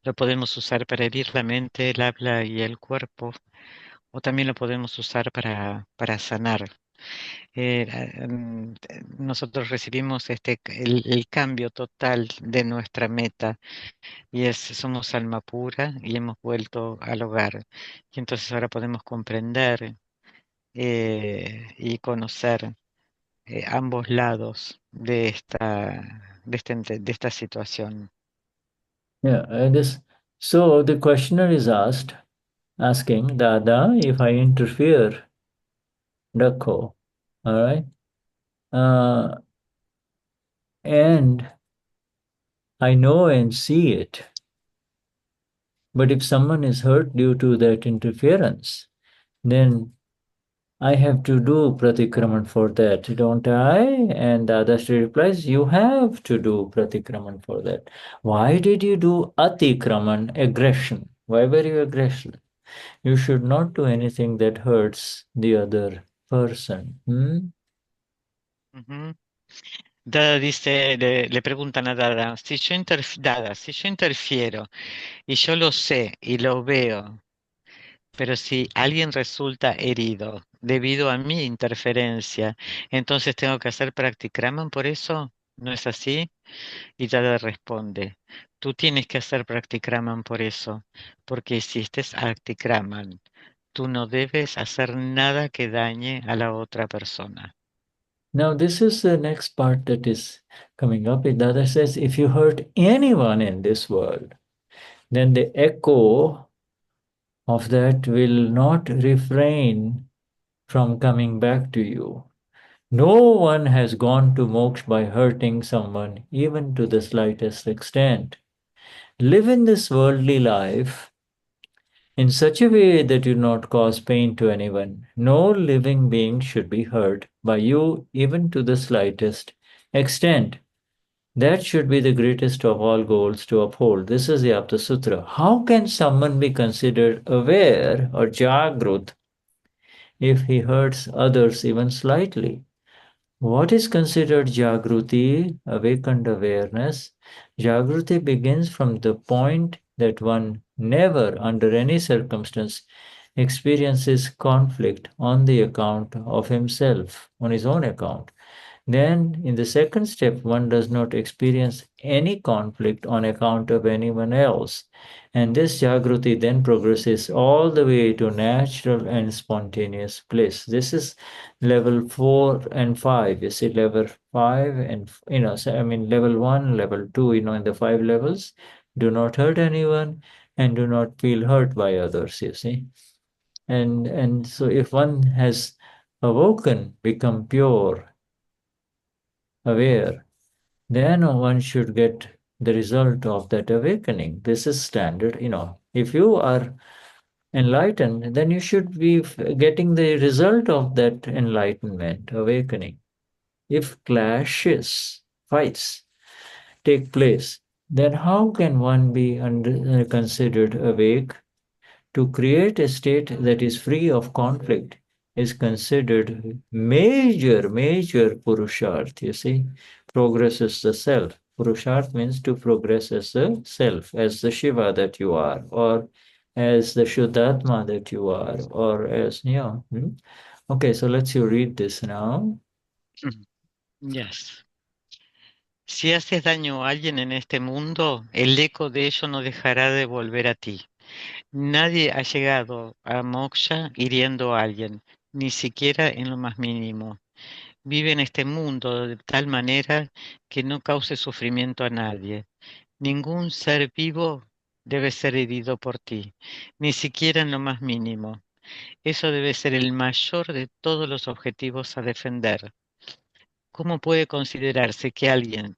Lo podemos usar para herir la mente, el habla y el cuerpo, o también lo podemos usar para sanar. Nosotros recibimos el cambio total de nuestra meta, y somos alma pura y hemos vuelto al hogar. Y entonces ahora podemos comprender y conocer ambos lados de esta situación. Yeah, so the questioner is asking, Dada, if I interfere, Rakho, all right? And I know and see it. But if someone is hurt due to that interference, then I have to do pratikraman for that, don't I? And Dadashri replies, you have to do pratikraman for that. Why did you do atikraman, aggression? Why were you aggressive? You should not do anything that hurts the other person. Ujú. Dada dice, le preguntan a Dada, Dada, si yo interfiero y yo lo sé y lo veo, pero si alguien resulta herido debido a mi interferencia, entonces tengo que hacer practikraman por eso, ¿no es así? Y Dada responde, tú tienes que hacer practikraman por eso, porque hiciste practikraman. Tú no debes hacer nada que dañe a la otra persona. Now, this is the next part that is coming up. Dada says, if you hurt anyone in this world, then the echo of that will not refrain from coming back to you. No one has gone to moksha by hurting someone, even to the slightest extent. Live in this worldly life in such a way that you do not cause pain to anyone. No living being should be hurt by you, even to the slightest extent. That should be the greatest of all goals to uphold. This is the Apta Sutra. How can someone be considered aware or jagrut if he hurts others even slightly? What is considered Jagruti, awakened awareness? Jagruti begins from the point that one never, under any circumstance, experiences conflict on the account of himself, on his own account. Then, in the second step, one does not experience any conflict on account of anyone else. And this Jagruti then progresses all the way to natural and spontaneous bliss. This is level 4 and 5. You see, level 5 and, so, I mean, level 1, level 2, in the 5 levels, do not hurt anyone and do not feel hurt by others, you see. And so if one has awoken, become pure, aware, then one should get the result of that awakening. This is standard, If you are enlightened, then you should be getting the result of that enlightenment, awakening. If clashes, fights take place, then how can one be considered awake? To create a state that is free of conflict is considered major purusharth, you see. Progress is the self. Purusharth means to progress as the self, as the Shiva that you are, or as the Shuddhatma that you are, or as, Okay, so let's you read this now. Yes. Si haces daño a alguien en este mundo, el eco de ello no dejará de volver a ti. Nadie ha llegado a moksha hiriendo a alguien, ni siquiera en lo más mínimo. Vive en este mundo de tal manera que no cause sufrimiento a nadie. Ningún ser vivo debe ser herido por ti, ni siquiera en lo más mínimo. Eso debe ser el mayor de todos los objetivos a defender. ¿Cómo puede considerarse que alguien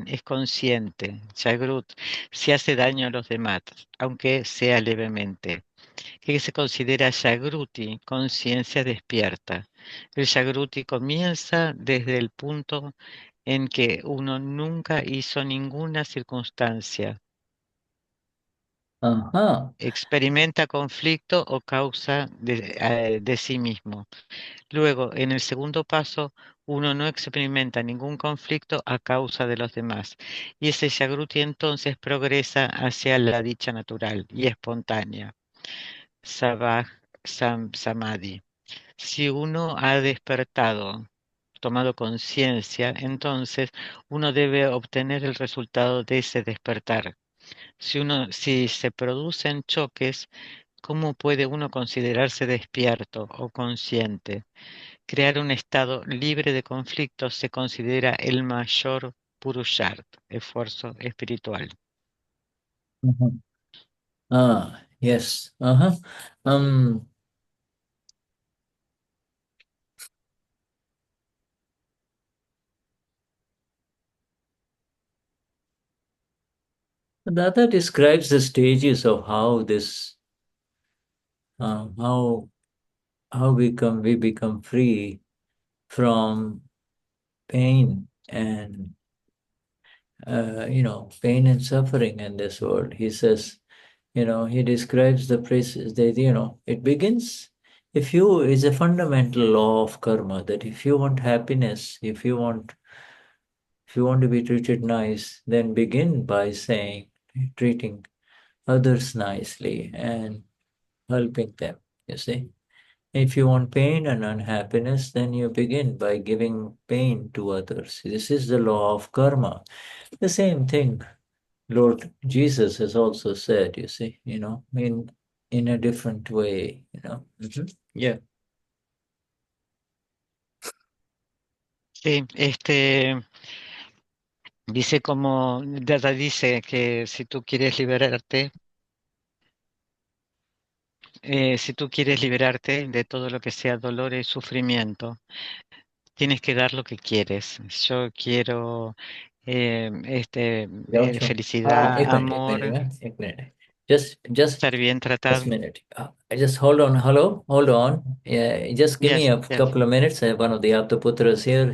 es consciente, Jagrut, si hace daño a los demás, aunque sea levemente? Que se considera Jagruti, conciencia despierta. El Jagruti comienza desde el punto en que uno nunca hizo ninguna circunstancia, experimenta conflicto o causa de sí mismo. Luego, en el segundo paso, uno no experimenta ningún conflicto a causa de los demás. Y ese Jagruti entonces progresa hacia la dicha natural y espontánea. Samadhi. Si uno ha despertado, tomado conciencia, entonces uno debe obtener el resultado de ese despertar. Si se producen choques, ¿cómo puede uno considerarse despierto o consciente? Crear un estado libre de conflictos se considera el mayor purusharth, esfuerzo espiritual. Yes. That describes the stages of how this, how we become free from pain and pain and suffering in this world. He says, he describes the process that, it begins, it's a fundamental law of karma that if you want happiness, if you want to be treated nice, then begin by treating others nicely and helping them, you see. If you want pain and unhappiness, then you begin by giving pain to others. This is the law of karma. The same thing Lord Jesus has also said, you see, in a different way, Yeah. Sí, dice como Dada dice que si tú quieres liberarte de todo lo que sea dolor y sufrimiento, tienes que dar lo que quieres. Yo quiero Yeah, sure. felicidad, Ek amor, minute, ek minute. Just estar bien Just tratado. a minute. Just hold on. Hello, hold on. Yeah, just give me Yes, a yes, couple of minutes. I have one of the Aptaputras here,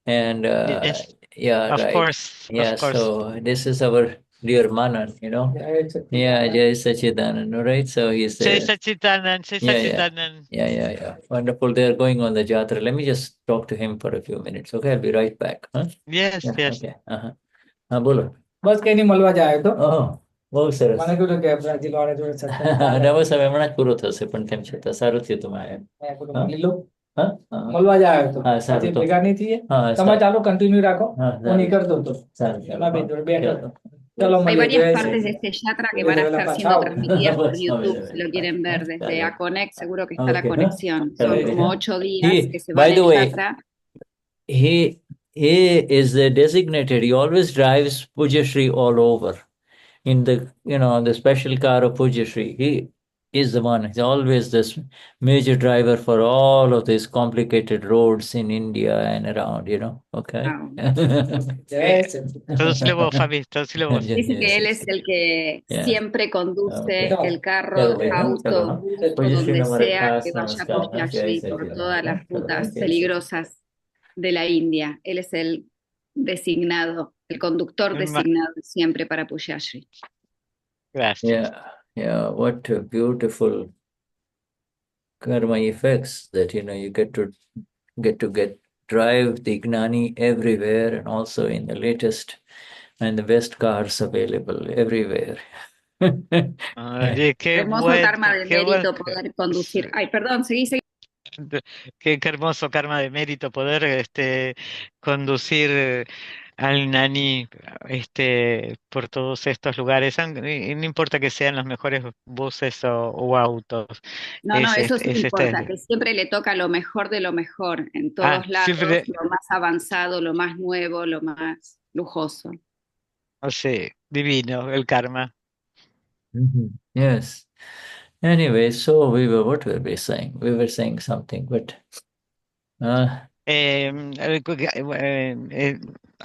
and yes. yeah, Of right. course, of Yeah, course. so this is our dear Manan, Yeah, Jai Sachidanand, all right? So he's Jai Sachidanand, Jai yeah, yeah, Sachidanand. yeah. Wonderful. They're going on the Jatra. Let me just talk to him for a few minutes. Okay, I'll be right back. Huh? Yes, Yeah, yes. okay. Bolo. બસ કઈ નહીં મળવા જાય તો Oh, બહુ સરસ. મને કીધું કે બ્રાઝિલ વાળા જોડે સત્સંગ નવો સમય હમણાં જ પૂરો થશે પણ તેમ છતાં સારું થયું તમારે મળી લો હા મળવા જાય તો હા સારું હજી તો ભેગા નહીં થઈએ હા તમે ચાલો કન્ટિન્યુ રાખો હા હું સારું નીકળતો હતો સારું એમાં બેન જોડે બેઠો ચલો. હતો ચલો Hay મળીએ varias જય Shri partes de Krishna este yatra que van a વેલા estar પાછા siendo આવો transmitidas por બસ હવે YouTube, si lo quieren ver desde ચાલો Aconex, seguro que está la okay હા conexión. ચાલો Son como 8 días he que se va by en the el way yatra. he he is the designated, he always drives Pujyashri all over in the special car of Pujyashri. He is the one. He's always this major driver for all of these complicated roads in India and around. Okay. Wow. જય Shri Krishna Tradúcelo vos, Fabi, tradúcelo vos. Dice que Yes, él yes, es el que yeah. siempre conduce Okay. el carro, चलो भाई हाँ auto, चलो हाँ bus o Pujyashri donde ने हमारा sea खास que vaya नमस्कार हाँ जय Pushashri por सच्चिदानंद todas हाँ las चलो rutas जय सच्चिदानंद peligrosas de la India. Él es el designado, el conductor Ma- designado siempre para Pushashri. Gracias. yeah what a beautiful karma effects that you get drive the Gnani everywhere and also in the latest and the best cars available everywhere. Oye, Hermoso karma de qué buen, mérito poder conducir. Ay, perdón, seguí, seguí. qué hermoso karma de mérito poder conducir al nani por todos estos lugares, y no importa que sean los mejores buses o autos, No, no, eso sí es importa, que siempre le toca lo mejor de lo mejor en todos lados, siempre, lo más avanzado, lo más nuevo, lo más lujoso. o sea, divino el karma. Yes. Anyway, so what were we saying? We were saying something, but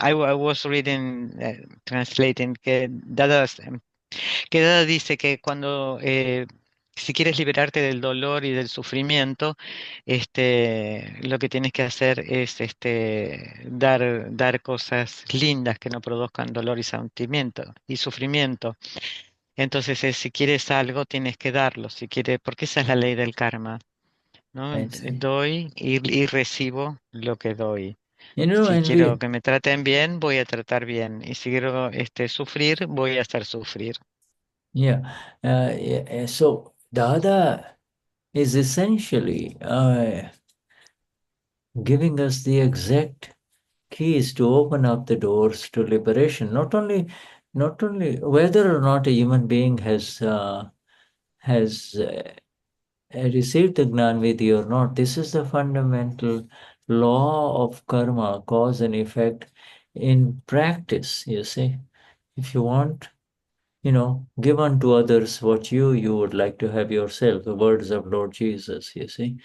I was reading, translating que Dada dice que cuando si quieres liberarte del dolor y del sufrimiento, lo que tienes que hacer es dar cosas lindas que no produzcan dolor y sentimiento y sufrimiento. Entonces, si quieres algo, tienes que darlo. Si quieres, porque esa es la ley del karma, ¿no? I see. Doy y recibo lo que doy. Si And quiero que me traten bien, voy a tratar bien. Y si quiero sufrir, voy a hacer sufrir. So Dada is essentially giving us the exact keys to open up the doors to liberation. Not only whether or not a human being has received the Gnan Vidhi or not. This is the fundamental law of karma, cause and effect in practice, you see. If you want, give unto others what you would like to have yourself, the words of Lord Jesus, you see.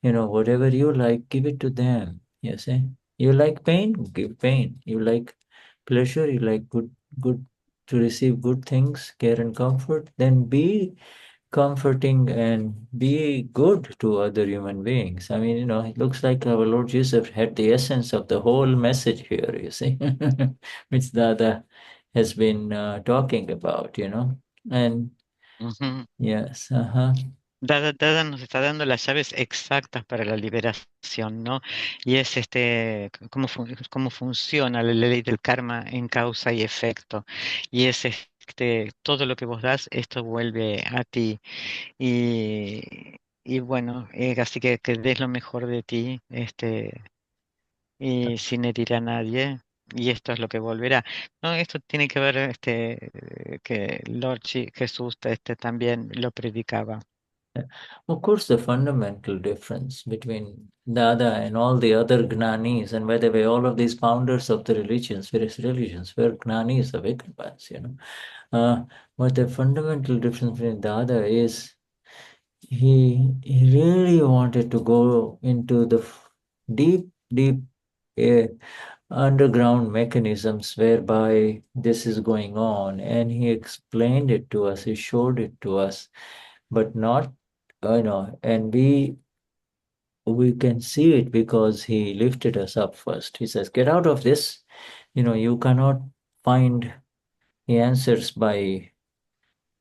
Whatever you like, give it to them, you see. You like pain, give pain. You like pleasure, you like good to receive good things, care and comfort, then be comforting and be good to other human beings. I mean, it looks like our Lord Jesus had the essence of the whole message here, you see, which Dada has been talking about, And Ujú. Yes. Uh-huh. Dada nos está dando las llaves exactas para la liberación, ¿no? Y es cómo funciona la ley del karma en causa y efecto. Y es todo lo que vos das, esto vuelve a ti. Y bueno, así que des lo mejor de ti, y sin herir a nadie. Y esto es lo que volverá. No, esto tiene que ver, que Jesús, también lo predicaba. Of course, the fundamental difference between Dada and all the other Gnanis, and by the way, all of these founders of the religions, various religions, were Gnanis, awakened ones, but the fundamental difference between Dada is he really wanted to go into the deep, deep uh, underground mechanisms whereby this is going on, and he explained it to us, he showed it to us, but not, and we can see it because he lifted us up first. He says, get out of this. You cannot find the answers by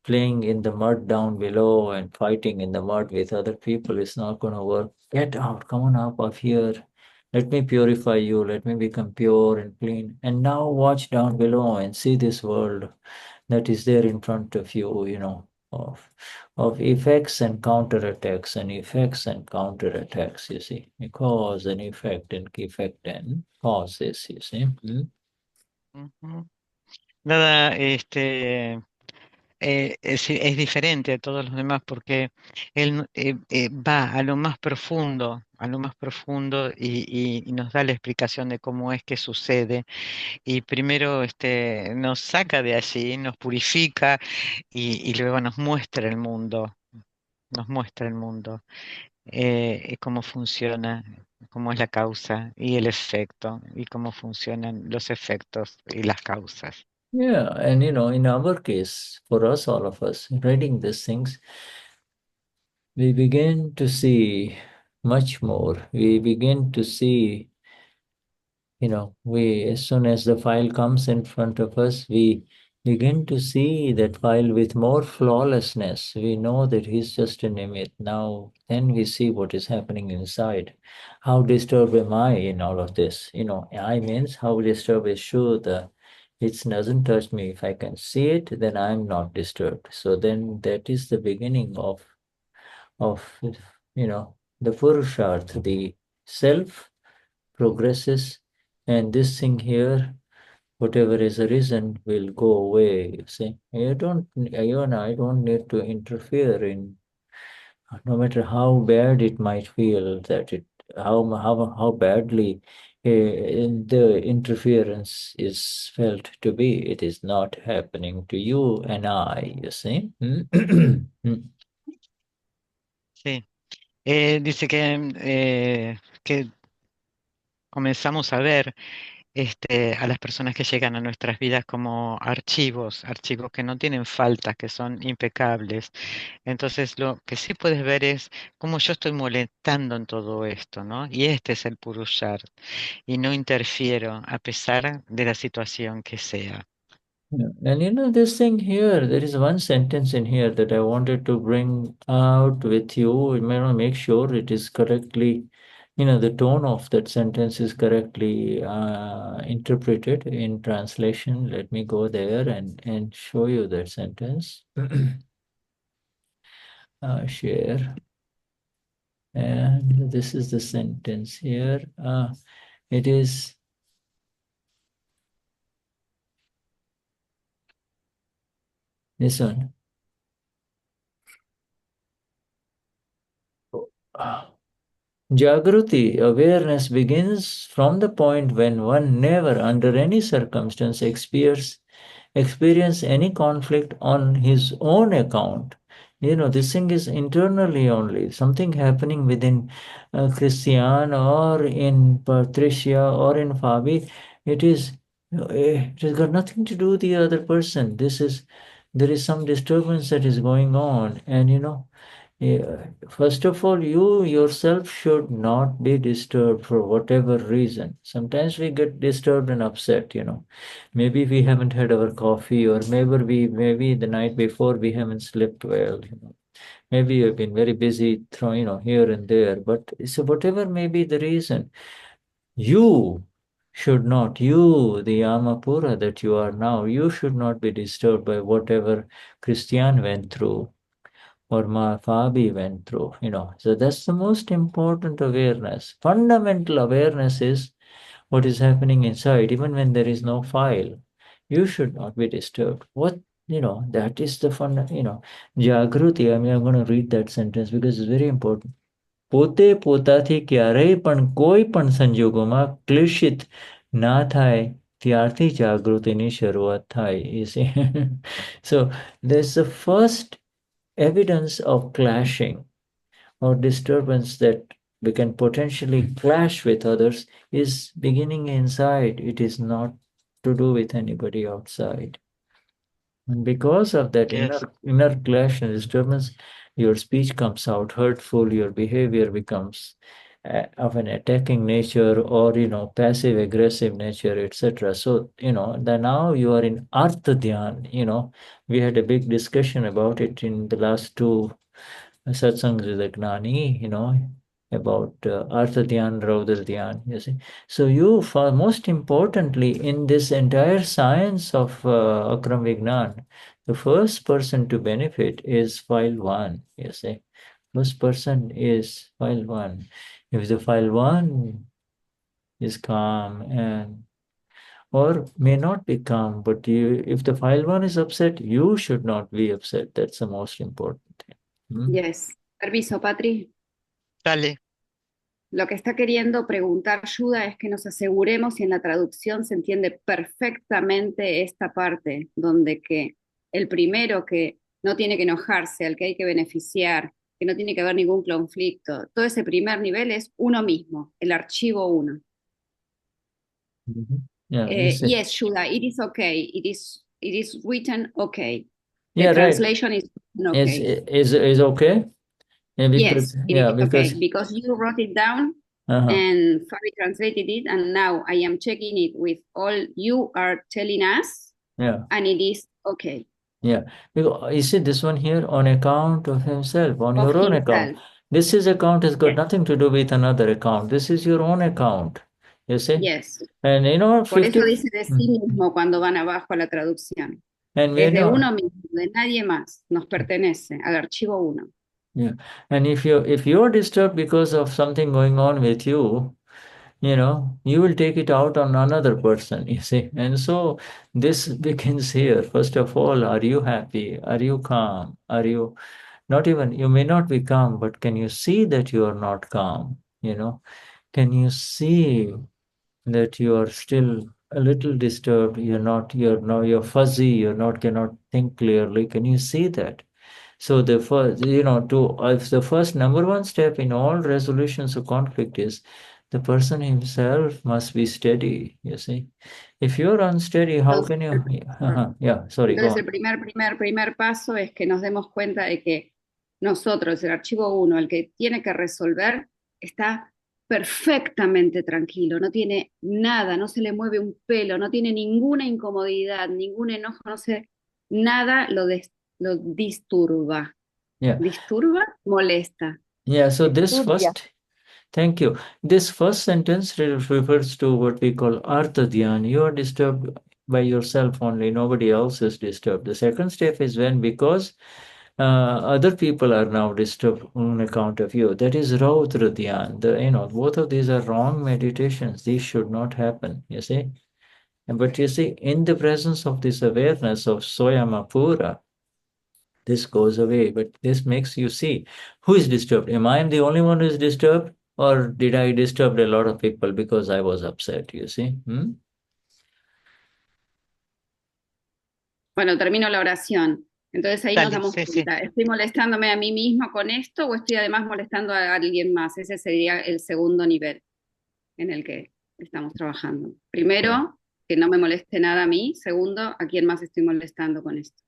playing in the mud down below and fighting in the mud with other people. It's not going to work. Get out, come on up of here. Let me purify you. Let me become pure and clean. And now watch down below and see this world that is there in front of you, of effects and counterattacks and effects and counterattacks, you see. Cause and effect and causes, you see. Ujú. Nada, es diferente a todos los demás porque él va a lo más profundo y nos da la explicación de cómo es que sucede. Y primero nos saca de allí, nos purifica y luego nos muestra el mundo, cómo funciona, cómo es la causa y el efecto, y cómo funcionan los efectos y las causas. Yeah, and in our case, for us, all of us, reading these things, we begin to see much more. We begin to see, as soon as the file comes in front of us, we begin to see that file with more flawlessness. We know that he's just an image. Now, then we see what is happening inside. How disturbed am I in all of this? I means how disturbed is Shuddha. It doesn't touch me. If I can see it, then I'm not disturbed. So then that is the beginning of the Purusharth, the self progresses, and this thing here, whatever is arisen, will go away. You see, you and I don't need to interfere in, no matter how bad it might feel, that it how badly the interference is felt to be. It is not happening to you and I. You see. Sí. Dice que comenzamos a ver a las personas que llegan a nuestras vidas como archivos que no tienen faltas, que son impecables. Entonces lo que sí puedes ver es cómo yo estoy molestando en todo esto, ¿no? Y este es el Purushar, y no interfiero a pesar de la situación que sea. Yeah. And this thing here, there is one sentence in here that I wanted to bring out with you. You may want to make sure it is correctly, the tone of that sentence is correctly interpreted in translation. Let me go there and show you that sentence. Share. And this is the sentence here. It is this one. Jagruti, awareness, begins from the point when one never, under any circumstance, experience any conflict on his own account. This thing is internally only, something happening within Christian or in Patricia or in Fabi. It has got nothing to do with the other person. There is some disturbance that is going on, and Yeah, first of all, you yourself should not be disturbed for whatever reason. Sometimes we get disturbed and upset, you know. Maybe we haven't had our coffee, or maybe the night before we haven't slept well, you know. Maybe you've been very busy throwing, you know, here and there. But so whatever may be the reason, you should not, you, the Amapura that you are now, you should not be disturbed by whatever Christian went through or Fabi went through, you know. So that's the most important awareness. Fundamental awareness is what is happening inside, even when there is no file. You should not be disturbed. What, you know, that is the fun, you know, Jagruti. I mean, I'm going to read that sentence because it's very important. પોતે પોતાથી ક્યારેય પણ કોઈ પણ સંજોગોમાં ક્લેશિત ના થાય ત્યારથી જાગૃતિની શરૂઆત થાય. You see? So there's the first evidence of clashing or disturbance that we can potentially clash with others is beginning inside. It is not to do with anybody outside. And because of that Yes. inner clash and disturbance, your speech comes out hurtful, your behavior becomes of an attacking nature, or, you know, passive aggressive nature, etc. So, you know, now you are in Artha Dhyan. You know, we had a big discussion about it in the last two satsangs with the Gnani, you know, about Artha Dhyan, Raudra Dhyan, you see. So you, for most importantly, in this entire science of Akram Vignan, the first person to benefit is file one, you see. First person is file one. If the file one is calm and or may not be calm, but if the file one is upset, you should not be upset. That's the most important thing. Yes. Permiso, Patri. Dale. Lo que está queriendo preguntar Shuddha es que nos aseguremos si en la traducción se entiende perfectamente esta parte, donde que el primero que no tiene que enojarse, al que hay que beneficiar, que no tiene que haber ningún conflicto, todo ese primer nivel es uno mismo, el archivo uno. Yeah, yes, Shuddha, it is okay. It is written okay. The yeah, right. translation is okay. Is okay? Yeah, Yes, it is because okay, because you wrote it down and Fabi translated it, and now I am checking it with all you are telling us, and it is okay. Yeah, because you see this one here, on account of himself, on your own account. This is account has got nothing to do with another account. This is your own account. You see? Yes. And you know, Por eso dice de sí mismo cuando van abajo a la traducción. Es de uno mismo, de nadie más. Nos pertenece al archivo uno. Yeah, and if you're disturbed because of something going on with you, you know, you will take it out on another person, you see. And so this begins here. First of all, are you happy? Are you calm? Are you not even, you may not be calm, but can you see that you are not calm? You know, can you see that you are still a little disturbed? You're fuzzy, cannot think clearly. Can you see that? So the first, you know, the first number one step in all resolutions of conflict is the person himself must be steady, you see. If you're unsteady, how can you? Yeah, sorry, go on. Entonces el primer paso es que nos demos cuenta de que nosotros, el archivo 1, el que tiene que resolver, está perfectamente tranquilo, no tiene nada, no se le mueve un pelo, no tiene ninguna incomodidad, ningún enojo, no sé, nada lo disturba. Yeah. ¿Disturba? Molesta. Yeah, so thank you. This first sentence refers to what we call Artha Dhyan. You are disturbed by yourself only, nobody else is disturbed. The second step is when, because other people are now disturbed on account of you. That is Raudra Dhyan. Both of these are wrong meditations. These should not happen, you see. But you see, in the presence of this awareness of Soyamapura, this goes away. But this makes you see who is disturbed. Am I the only one who is disturbed? Or did I disturb a lot of people because I was upset, you see? Bueno, termino la oración. Entonces ahí nos damos cuenta, ¿estoy molestándome a mí mismo con esto o estoy además molestando a alguien más? Ese sería el segundo nivel en el que estamos trabajando. Primero, que no me moleste nada a mí. Segundo, ¿a quién más estoy molestando con esto?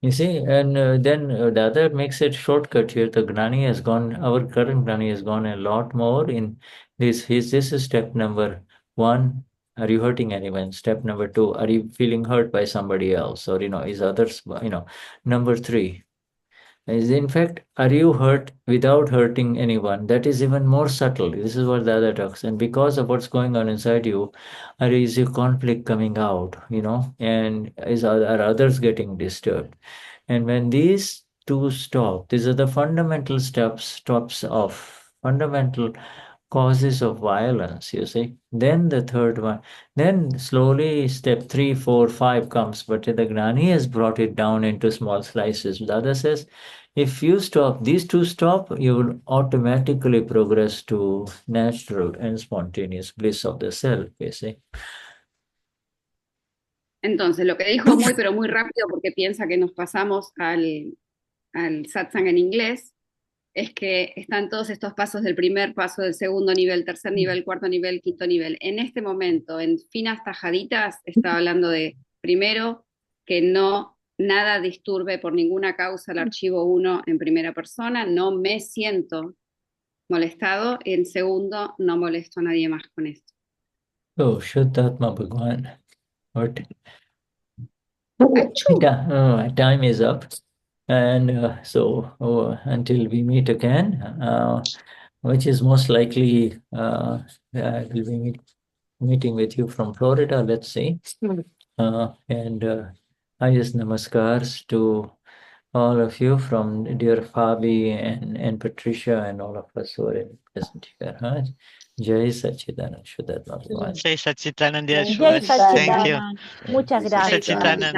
You see, and then the other makes it shortcut here. The Gnani has gone, our current Gnani has gone a lot more in this. This is step number one. Are you hurting anyone? Step number two, are you feeling hurt by somebody else? Or, is others, number three is in fact, are you hurt without hurting anyone? That is even more subtle. This is what the other talks. And because of what's going on inside you, is your conflict coming out, and are others getting disturbed? And when these two stop, these are the fundamental stops of fundamental causes of violence, you see. Then the third one, then slowly step 3, 4, 5 comes, but the Gnani has brought it down into small slices. Dada says, if you stop, these two stop, you will automatically progress to natural and spontaneous bliss of the self, you see. Entonces, lo que dijo muy, pero muy rápido, porque piensa que nos pasamos al satsang en inglés, es que están todos estos pasos del primer paso, del segundo nivel, tercer nivel, cuarto nivel, quinto nivel. En este momento, en finas tajaditas, está hablando de, primero, que nada disturbe por ninguna causa el archivo 1 en primera persona, no me siento molestado, y en segundo, no molesto a nadie más con esto. Oh, Shuddhatma Bhagwan. What? ¡Achú! Time is up. And until we meet again, which is most likely, we'll be meeting with you from Florida, let's see. And highest namaskars to all of you from dear Fabi and Patricia and all of us who are present here. Huh? Jai Sachidanand Shuddhatma Bhagwan. Jai Sachidanand Jai Yeshua. Thank you. Sachidanand. Muchas Jai gracias. Sachidanand.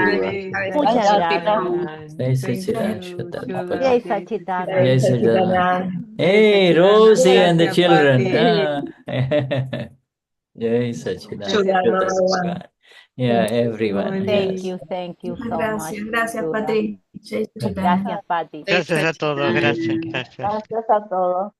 Muchas gracias. Jai Sachidanand Shuddhatma Bhagwan. Jai Sachidanand. Jai Sachidanand. Hey, Rosie and the children. Jai Sachidanand Shuddhatma Bhagwan. Yeah, everyone. Thank Yes. you so much. Gracias, Patri. Gracias, Pati. Gracias a todos. Gracias. Gracias a todos.